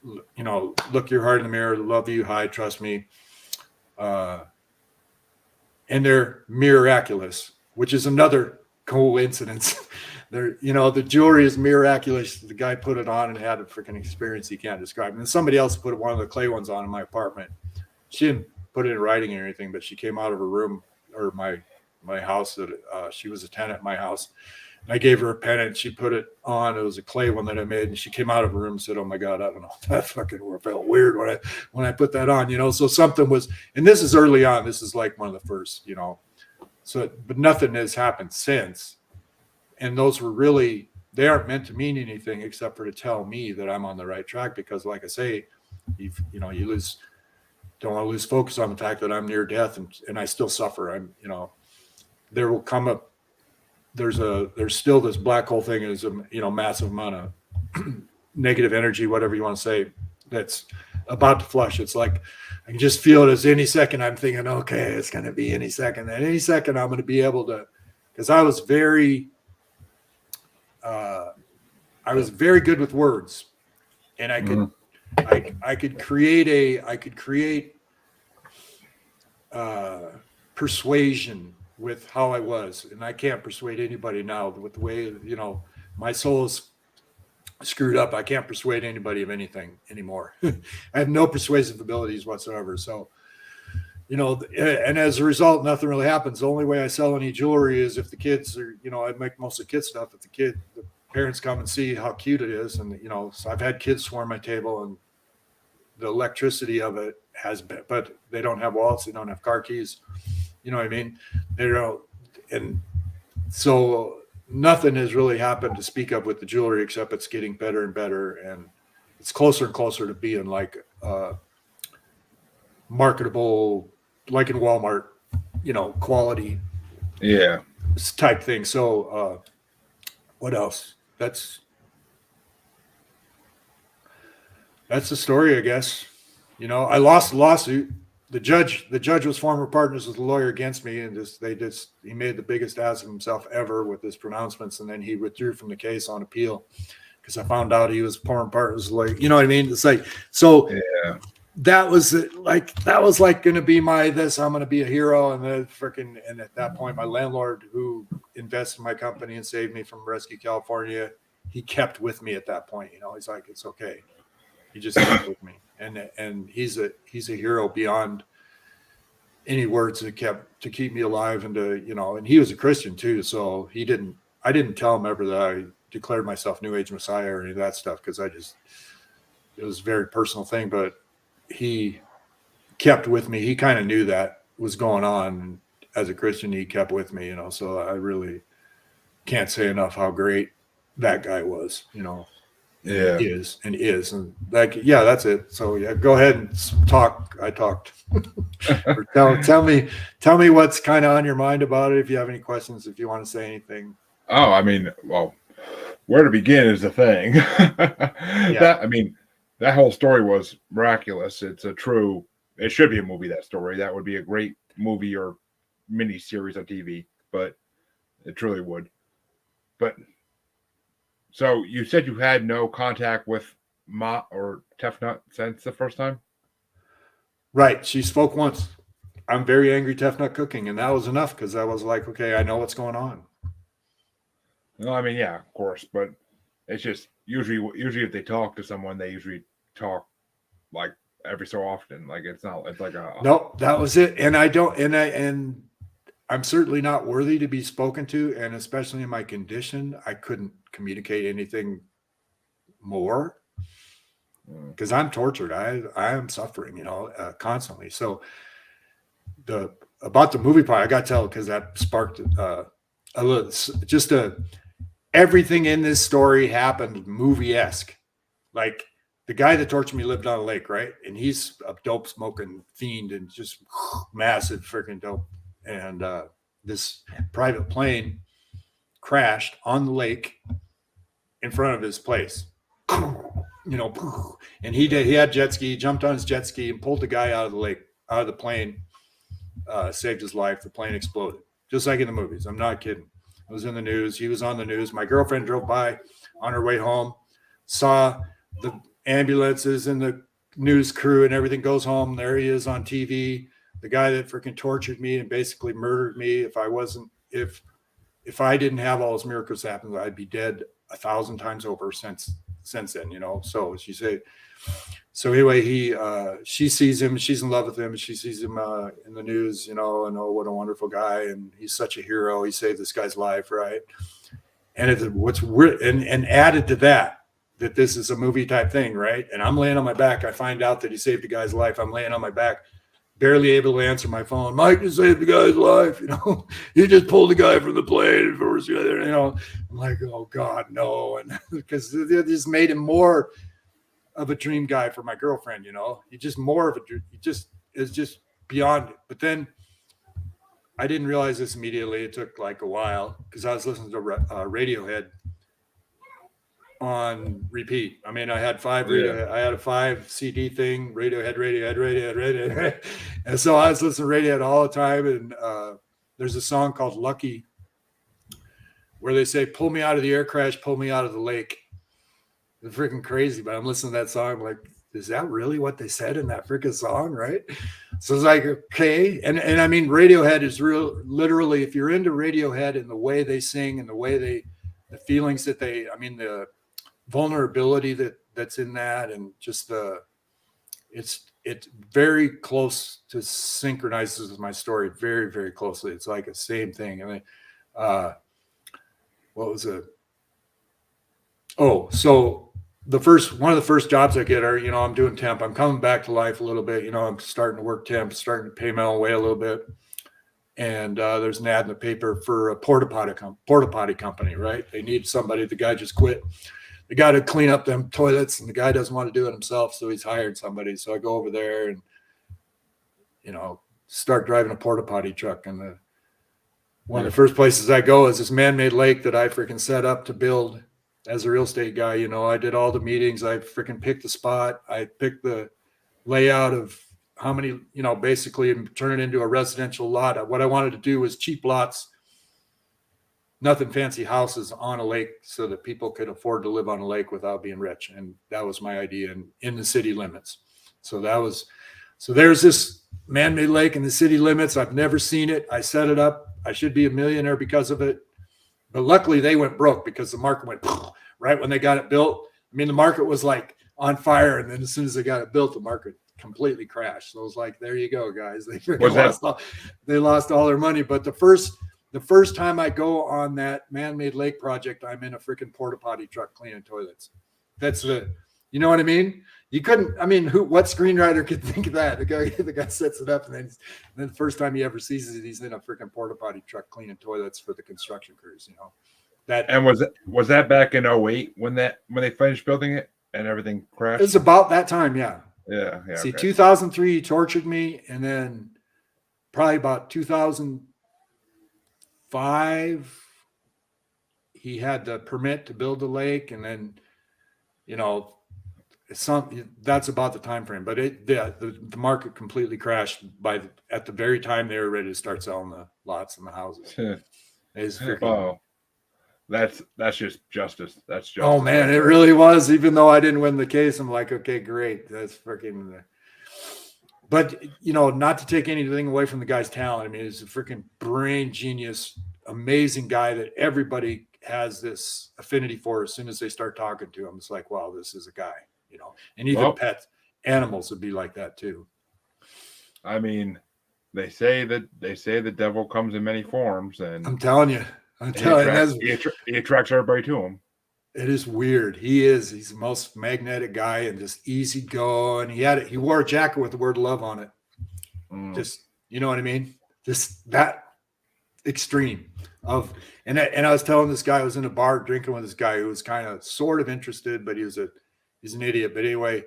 Look your heart in the mirror, love you, hi, trust me. And they're miraculous, which is another coincidence. The jewelry is miraculous. The guy put it on and had a freaking experience he can't describe. And then somebody else put one of the clay ones on in my apartment. She didn't put it in writing or anything, but she came out of her room, or my house, that she was a tenant in my house. And I gave her a pendant. She put it on. It was a clay one that I made. And she came out of her room and said, "Oh my God, I don't know. That fucking felt weird when I put that on, So something was, and this is early on. This is like one of the first, So, but nothing has happened since. And those were really, they aren't meant to mean anything except for to tell me that I'm on the right track. Because like I say, you don't want to lose focus on the fact that I'm near death and I still suffer. There will come a, there's still this black hole thing, is a massive amount of negative energy, whatever you want to say, that's about to flush. It's like I can just feel it as any second. I'm thinking, okay, it's going to be any second. And any second I'm going to be able to, because I was very I was very good with words, and I could I could create persuasion with how I was, and I can't persuade anybody now with the way, you know, my soul's screwed up. I can't persuade anybody of anything anymore. I have no persuasive abilities whatsoever. So, you know, and as a result, nothing really happens. The only way I sell any jewelry is if the kids are, you know, I make mostly kid stuff. If the parents come and see how cute it is, and you know, so I've had kids swarm my table, and the electricity of it has been, but they don't have wallets, they don't have car keys. You know what I mean? They don't, and so nothing has really happened to speak of with the jewelry, except it's getting better and better, and it's closer and closer to being like marketable, like in Walmart, you know, quality, type thing. So what else? That's the story, I guess. You know, I lost the lawsuit. The judge was former partners with the lawyer against me, and he made the biggest ass of himself ever with his pronouncements, and then he withdrew from the case on appeal because I found out he was former partners lawyer. You know what I mean? It's like, so that was like going to be I'm going to be a hero, and then and at that point, my landlord who invested in my company and saved me from Rescue California, he kept with me at that point. You know, he's like, it's okay. He just kept with me, and he's a hero beyond any words that to keep me alive, and to, you know, and he was a Christian too, so I didn't tell him ever that I declared myself New Age Messiah or any of that stuff, because it was a very personal thing, but he kept with me. He kind of knew that was going on, and as a Christian, he kept with me, you know. So I really can't say enough how great that guy was, you know. Is and like, yeah, that's it. So yeah, go ahead and talk. I talked. tell me what's kind of on your mind about it. If you have any questions, if you want to say anything. Oh, I mean, well, where to begin is the thing. That whole story was miraculous. It should be a movie, that story. That would be a great movie or mini series on TV, but it truly would. But so you said you had no contact with Ma or Tefnut since the first time? Right. She spoke once. I'm very angry, Tefnut cooking, and that was enough, because I was like, okay, I know what's going on. No, I mean, yeah, of course, but it's just usually if they talk to someone, they usually talk like every so often. Like it's like a no, that was it. And I'm certainly not worthy to be spoken to, and especially in my condition, I couldn't communicate anything more, because I'm tortured. I am suffering, you know, constantly. So about the movie part, I got to tell, because that sparked a little, everything in this story happened movie-esque. Like, the guy that tortured me lived on a lake, right? And he's a dope smoking fiend and just massive freaking dope. And this private plane crashed on the lake in front of his place. You know, and he had jet ski, jumped on his jet ski and pulled the guy out of the plane, saved his life. The plane exploded, just like in the movies. I'm not kidding. It was in the news. He was on the news. My girlfriend drove by on her way home, saw the ambulances and the news crew and everything, goes home. There he is on TV. The guy that freaking tortured me and basically murdered me. If I didn't have all those miracles happen, I'd be dead 1,000 times over since then, you know. So so anyway, she sees him, she's in love with him, she sees him in the news, you know, and oh, what a wonderful guy, and he's such a hero. He saved this guy's life, right? And what's weird, and added to that this is a movie type thing, right? And I'm laying on my back. I find out that he saved a guy's life. I'm laying on my back, barely able to answer my phone. Mike just saved the guy's life, you know. He just pulled the guy from the plane, you know. I'm like, oh God, no. And because they just made him more of a dream guy for my girlfriend, you know. He just more of a, he just is just beyond it. But then I didn't realize this immediately. It took like a while, because I was listening to Radiohead on repeat. I mean, I had I had a 5 CD thing, Radiohead. And so I was listening to Radiohead all the time. And there's a song called Lucky where they say, "Pull me out of the air crash, pull me out of the lake." It's freaking crazy, but I'm listening to that song, I'm like, is that really what they said in that freaking song, right? So it's like, okay. And I mean, Radiohead is real, literally, if you're into Radiohead and the way they sing and the way the feelings that I mean, the vulnerability that's in that, and just it's very close to synchronizes with my story very, very closely. It's like a same thing. I mean, what was it? Oh, so one of the first jobs I get are, I'm doing temp. I'm coming back to life a little bit. I'm starting to work temp, starting to pay my own way a little bit. And there's an ad in the paper for a porta potty company, right? They need somebody. The guy just quit. The guy to clean up them toilets, and the guy doesn't want to do it himself, so he's hired somebody. So I go over there and start driving a porta potty truck. And one of the first places I go is this man-made lake that I freaking set up to build. As a real estate guy, I did all the meetings. I freaking picked the spot. I picked the layout of how many, basically turn it into a residential lot. What I wanted to do was cheap lots, nothing fancy houses on a lake so that people could afford to live on a lake without being rich. And that was my idea in the city limits. So there's this man-made lake in the city limits. I've never seen it. I set it up. I should be a millionaire because of it. But luckily they went broke because the market went right when they got it built. I mean, the market was like on fire. And then as soon as they got it built, the market completely crashed. So it was like, there you go, guys. They lost all their money. But the first time I go on that man-made lake project, I'm in a freaking porta potty truck cleaning toilets. That's you know what I mean? You couldn't, I mean, what screenwriter could think of that? The guy sets it up, and then the first time he ever sees it, he's in a freaking porta potty truck cleaning toilets for the construction crews, That And was that back in 08 when they finished building it and everything crashed? It's about that time, yeah. Yeah. See, okay. 2003 he tortured me, and then probably about 2005 he had the permit to build the lake, and then that's about the time frame. But the market completely crashed at the very time they were ready to start selling the lots and the houses. It's freaking. That's just justice. That's justice. Oh man, it really was. Even though I didn't win the case, I'm like, okay, great. That's freaking. But not to take anything away from the guy's talent. I mean, he's a freaking brain genius, amazing guy that everybody has this affinity for as soon as they start talking to him. It's like, wow, this is a guy. And even pet animals would be like that too. I mean, they say the devil comes in many forms, and I'm telling you, he attracts everybody to him. It is weird. He's the most magnetic guy and just easy going. He wore a jacket with the word love on it. Just, you know what I mean? Just that extreme and I was telling this guy, I was in a bar drinking with this guy who was kind of sort of interested, but he's an idiot. But anyway,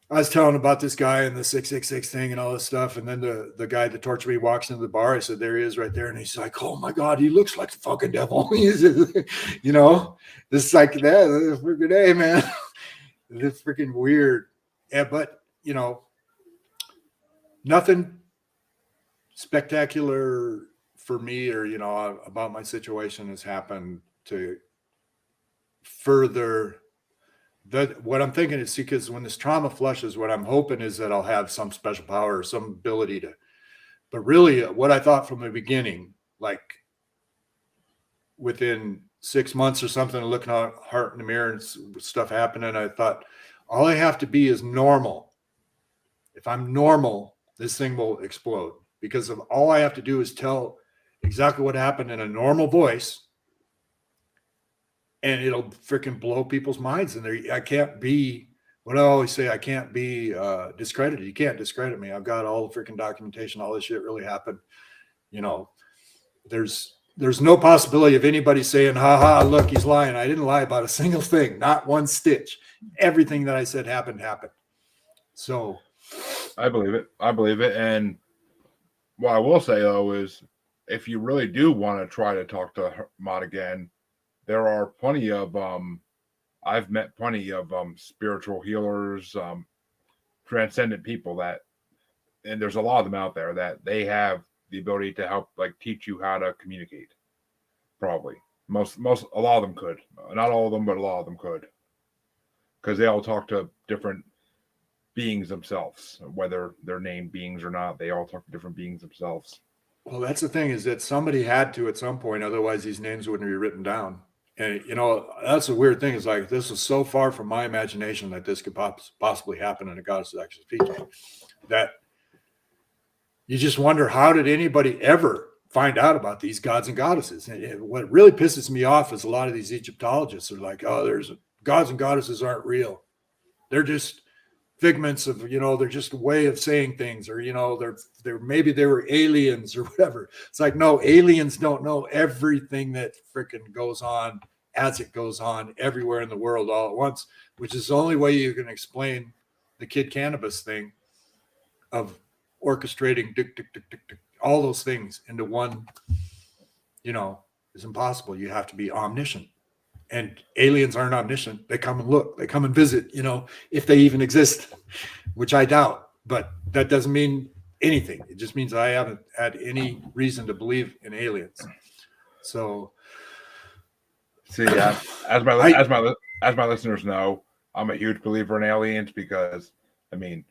I was telling about this guy and the 666 thing and all this stuff. And then the guy that tortured me walks into the bar. I said, there he is right there. And he's like, oh my God, he looks like the fucking devil. This is like that. Freaking day, man. It's freaking weird. Yeah, but nothing spectacular for me or, about my situation has happened to further that. What I'm thinking is, because when this trauma flushes, what I'm hoping is that I'll have some special power or some ability but really what I thought from the beginning, like within 6 months or something, looking at heart in the mirror and stuff happening, I thought all I have to be is normal. If I'm normal, this thing will explode, because of all I have to do is tell exactly what happened in a normal voice, and it'll freaking blow people's minds. And I can't be, what I always say, I can't be discredited. You can't discredit me. I've got all the freaking documentation. All this shit really happened. There's no possibility of anybody saying, ha, look, he's lying. I didn't lie about a single thing, not one stitch. Everything that I said happened. So I believe it. And what I will say, though, is if you really do want to try to talk to Mott again, there are plenty of I've met plenty of spiritual healers, transcendent people and there's a lot of them out there that they have the ability to help, like, teach you how to communicate. Probably a lot of them could. Not all of them, but a lot of them could, because they all talk to different beings themselves, whether they're named beings or not. They all talk to different beings themselves. Well, that's the thing, is that somebody had to at some point, otherwise these names wouldn't be written down. And that's a weird thing. Is like, this is so far from my imagination that this could possibly happen, and a goddess is actually speaking. That you just wonder, how did anybody ever find out about these gods and goddesses? And what really pisses me off is a lot of these Egyptologists are like, oh, there's gods and goddesses aren't real. They're just figments of, they're just a way of saying things, or, they're maybe they were aliens or whatever. It's like, no, aliens don't know everything that freaking goes on as it goes on everywhere in the world all at once, which is the only way you can explain the Kid Cannabis thing of orchestrating all those things into one, is impossible. You have to be omniscient. And aliens aren't omniscient. They come and look, they come and visit, if they even exist, which I doubt. But that doesn't mean anything. It just means I haven't had any reason to believe in aliens. So, see, yeah, as my listeners know, I'm a huge believer in aliens, because, the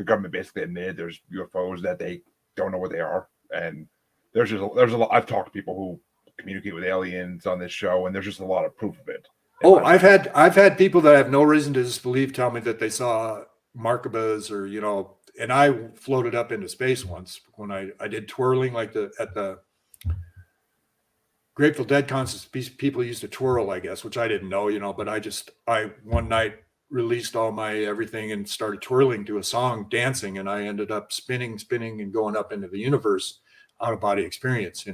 government basically admitted there's UFOs that they don't know what they are, and there's a lot. I've talked to people who communicate with aliens on this show, and there's just a lot of proof of it. Oh, I've had people that I have no reason to disbelieve tell me that they saw Markabas, or and I floated up into space once when I did twirling, like at the Grateful Dead concerts. People used to twirl, I guess, which I didn't know, but I one night released all my everything and started twirling to a song, dancing, and I ended up spinning and going up into the universe, out of body experience.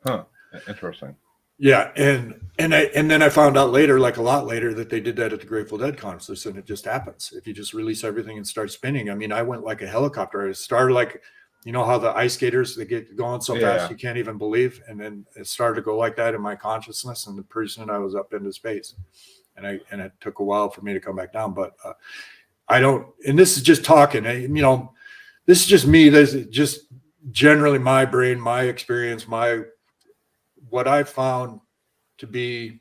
Huh. Interesting. Yeah, and then I found out later, like a lot later, that they did that at the Grateful Dead concerts, and it just happens if you just release everything and start spinning. I went like a helicopter. It started like, how the ice skaters, they get going so fast you can't even believe, and then it started to go like that in my consciousness, and pretty soon I was up into space, and it took a while for me to come back down. But I don't, and this is just talking, this is just me. This is just generally my brain, my experience, what I found to be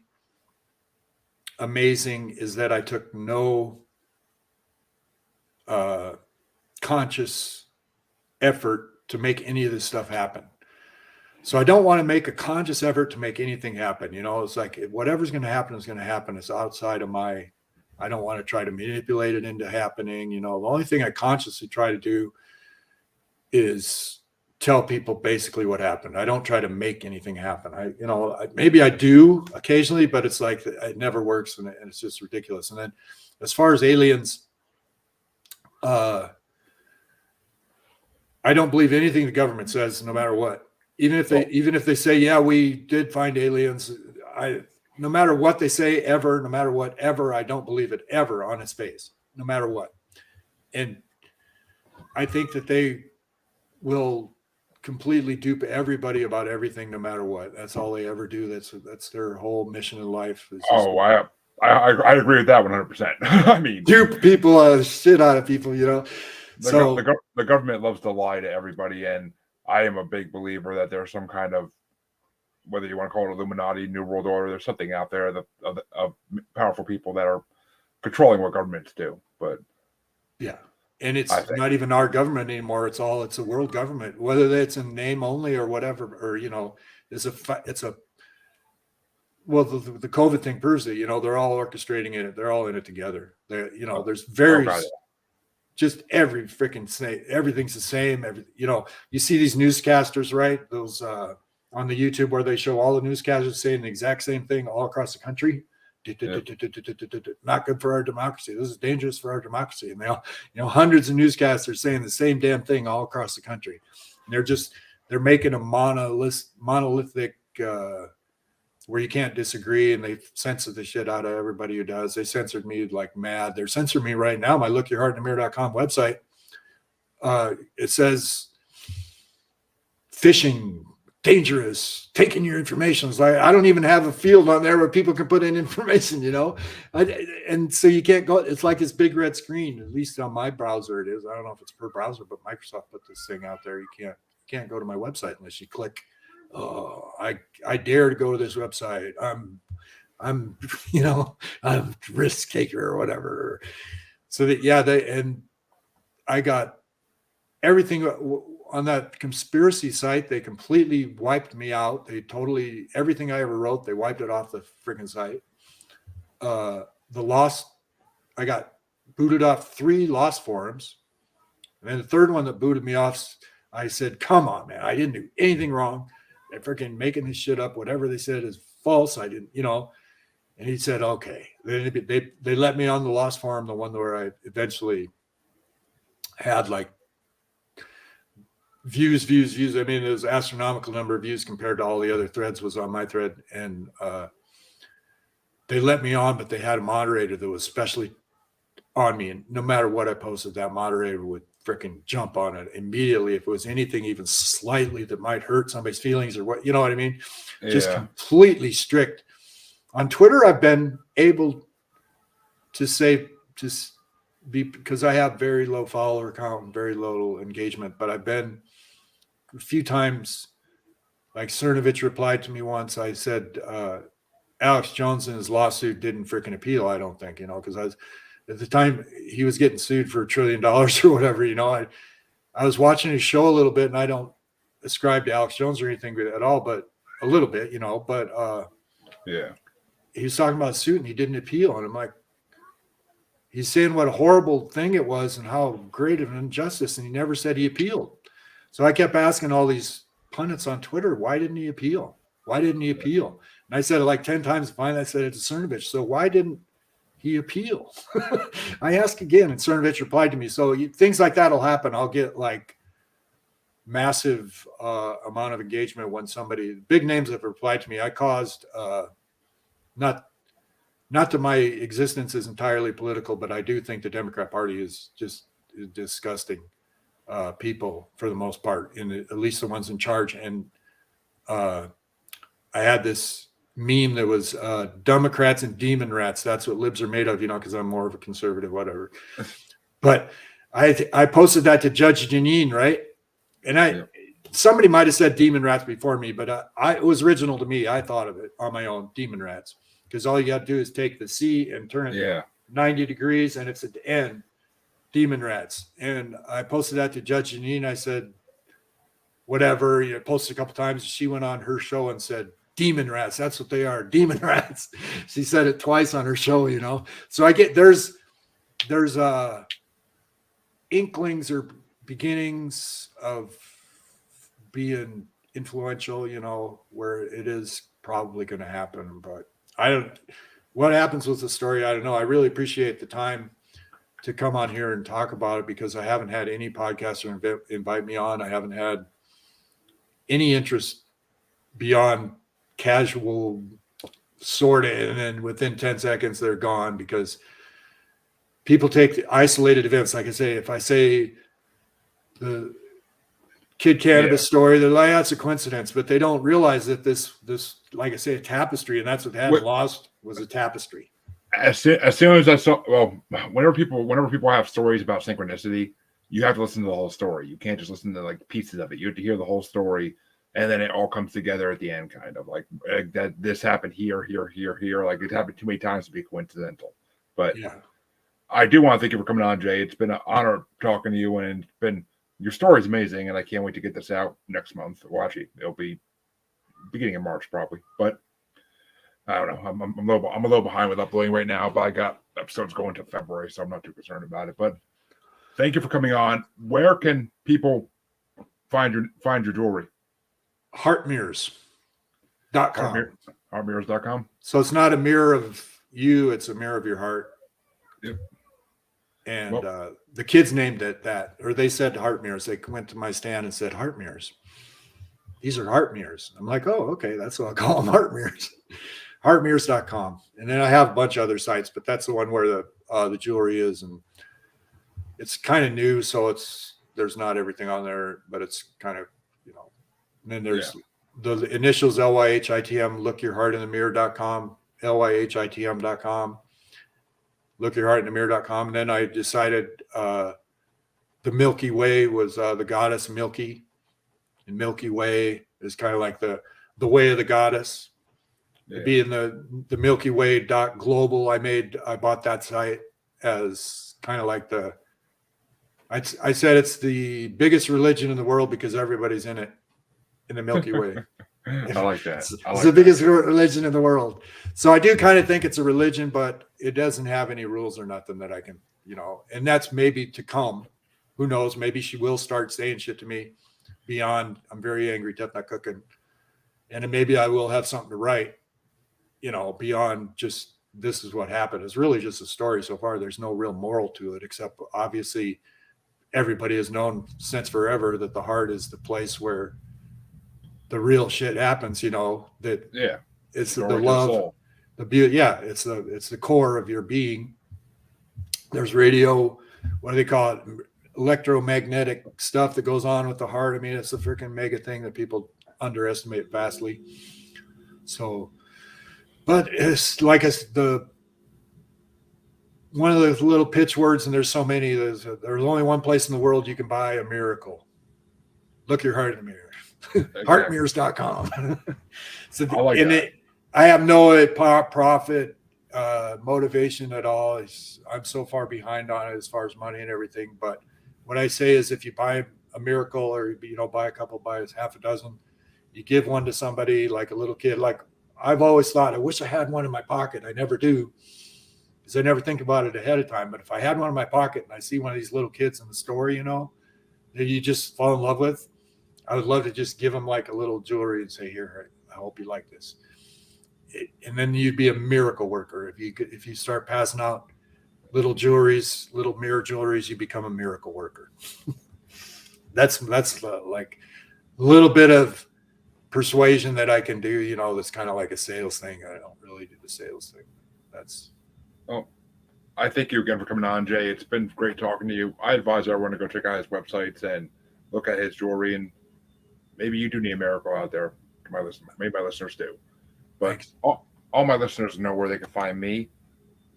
amazing is that I took no conscious effort to make any of this stuff happen. So I don't want to make a conscious effort to make anything happen. It's like, whatever's going to happen is going to happen. It's outside of I don't want to try to manipulate it into happening. The only thing I consciously try to do is tell people basically what happened. I don't try to make anything happen. Maybe I do occasionally, but it's like, it never works, and it's just ridiculous. And then as far as aliens, I don't believe anything the government says, no matter what. Even if they say, yeah, we did find aliens, no matter what they say ever, no matter what ever, I don't believe it ever on its face, no matter what. And I think that they will completely dupe everybody about everything, no matter what. That's all they ever do. That's their whole mission in life. I agree with that 100%. Dupe people, shit out of people, The government loves to lie to everybody, and I am a big believer that there's some kind of, whether you want to call it Illuminati, New World Order, there's something out there of powerful people that are controlling what governments do. But yeah. And it's not even our government anymore. It's a world government, whether it's in name only or whatever, or, well, the COVID thing proves it, they're all orchestrating it. They're all in it together. There's various, just every freaking snake, everything's the same. You see these newscasters, right? Those, on the YouTube where they show all the newscasters saying the exact same thing all across the country. Not good for our democracy. This is dangerous for our democracy. And they hundreds of newscasters saying the same damn thing all across the country. And they're making a monolithic where you can't disagree, and they censor the shit out of everybody who does. They censored me like mad. They're censoring me right now. My lookyourheartinthemirror.com website. It says phishing, dangerous, taking your information. It's like, I don't even have a field on there where people can put in information, and so you can't go. It's like this big red screen. At least on my browser it is. I don't know if it's per browser, but Microsoft put this thing out there. You can't go to my website unless you click oh, I dare to go to this website. I'm I'm risk taker or whatever. So that, yeah, I got everything on that conspiracy site. They completely wiped me out. Everything I ever wrote, they wiped it off the freaking site. I got booted off 3 lost forums. And then the third one that booted me off, I said, come on, man, I didn't do anything wrong. They're freaking making this shit up. Whatever they said is false. I didn't, and he said, okay. They let me on the lost forum, the one where I eventually had like views. I mean, it was an astronomical number of views compared to all the other threads was on my thread. And they let me on, but they had a moderator that was specially on me. And no matter what I posted, that moderator would freaking jump on it immediately. If it was anything even slightly that might hurt somebody's feelings or what, you know what I mean? Yeah. Just completely strict. On Twitter, I've been able to say, because I have very low follower count and very low engagement, but I've been a few times, like Cernovich replied to me once. I said, Alex Jones and his lawsuit didn't freaking appeal, I don't think, because I was, at the time he was getting sued for $1 trillion or whatever, I was watching his show a little bit, and I don't ascribe to Alex Jones or anything at all, but a little bit, but yeah. He was talking about a suit and he didn't appeal. And I'm like, he's saying what a horrible thing it was and how great of an injustice. And he never said he appealed. So I kept asking all these pundits on Twitter, why didn't he appeal? Why didn't he appeal? And I said it like 10 times. Finally, I said it to Cernovich. So why didn't he appeal? I asked again, and Cernovich replied to me. So things like that will happen. I'll get like massive amount of engagement when big names have replied to me. I caused not that my existence is entirely political, but I do think the Democrat Party is just disgusting people for the most part, at least the ones in charge. And I had this meme that was Democrats and demon rats. That's what libs are made of, because I'm more of a conservative, whatever. But I posted that to Judge Janine, right? And somebody might have said demon rats before me, but it was original to me. I thought of it on my own, demon rats. Because all you got to do is take the C and turn it 90 degrees, and it's at the end, demon rats. And I posted that to Judge Janine. I said, whatever, posted a couple times. She went on her show and said, demon rats, that's what they are, demon rats. She said it twice on her show, So I get, there's inklings or beginnings of being influential, where it is probably going to happen, but what happens with the story, I don't know. I really appreciate the time to come on here and talk about it, because I haven't had any podcaster invite me on. I haven't had any interest beyond casual sort of, and then within 10 seconds they're gone, because people take the isolated events. Like I say, if I say the Kid Cannabis story, they're like, that's a coincidence, but they don't realize that this, like I say, a tapestry, and that's what had lost was a tapestry. As soon as I saw, whenever people have stories about synchronicity, you have to listen to the whole story. You can't just listen to like pieces of it. You have to hear the whole story, and then it all comes together at the end, kind of like that. This happened here. Like it happened too many times to be coincidental. But I do want to thank you for coming on, Jay. It's been an honor talking to you, and it's been. Your story is amazing, and I can't wait to get this out next month. Well, actually, it'll be beginning of March probably, but I don't know. I'm a little behind with uploading right now, but I got episodes going to February, so I'm not too concerned about it. But thank you for coming on. Where can people find your jewelry? Heartmirrors.com. Heartmirrors.com. So it's not a mirror of you; it's a mirror of your heart. Yep. And the kids named it that, or they said heart mirrors. They went to my stand and said heart mirrors. These are heart mirrors. I'm like, oh, okay, that's what I'll call them, heart mirrors. Heartmirrors.com. And then I have a bunch of other sites, but that's the one where the jewelry is, and it's kind of new, so there's not everything on there, but it's kind of, and then there's the initials LYHITM, lookyourheartinthemirror.com, LYHITM.com. lookyourheartinthemirror.com. And then I decided the Milky Way was the goddess Milky, and Milky Way is kind of like the way of the goddess. Yeah. Being the Milky Way .global, I bought that site as kind of like I said it's the biggest religion in the world because everybody's in it, in the Milky Way. I like that. It's the biggest religion in the world. So I do kind of think it's a religion, but it doesn't have any rules or nothing that I can, and that's maybe to come. Who knows? Maybe she will start saying shit to me beyond, I'm very angry, Tefnut cooking. And then maybe I will have something to write, beyond just this is what happened. It's really just a story so far. There's no real moral to it, except obviously everybody has known since forever that the heart is the place where the real shit happens, that it's the love, the beauty. Yeah. It's the core of your being. There's radio, what do they call it? Electromagnetic stuff that goes on with the heart. I mean, it's a freaking mega thing that people underestimate vastly. So, but it's like one of those little pitch words, and there's so many. There's only one place in the world you can buy a miracle. Look your heart in the mirror. Exactly. Heartmirrors.com. So, I like that. I have no profit motivation at all. I'm so far behind on it as far as money and everything. But what I say is, if you buy a miracle, or buy a couple, buy half a dozen, you give one to somebody, like a little kid. Like I've always thought, I wish I had one in my pocket. I never do, because I never think about it ahead of time. But if I had one in my pocket and I see one of these little kids in the store, that you just fall in love with, I would love to just give them like a little jewelry and say, here, I hope you like this. And then you'd be a miracle worker. If you start passing out little jewelries, little mirror jewelries, you become a miracle worker. that's like a little bit of persuasion that I can do, that's kind of like a sales thing. I don't really do the sales thing. I thank you again for coming on, Jay. It's been great talking to you. I advise everyone to go check out his websites and look at his jewelry, and maybe you do need a miracle out there. Maybe my listeners do. But all my listeners know where they can find me.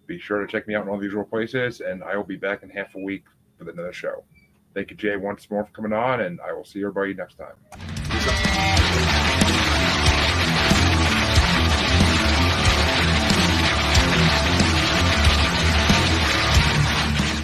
Be sure to check me out in all the usual places, and I will be back in half a week with another show. Thank you, Jay, once more for coming on, and I will see everybody next time.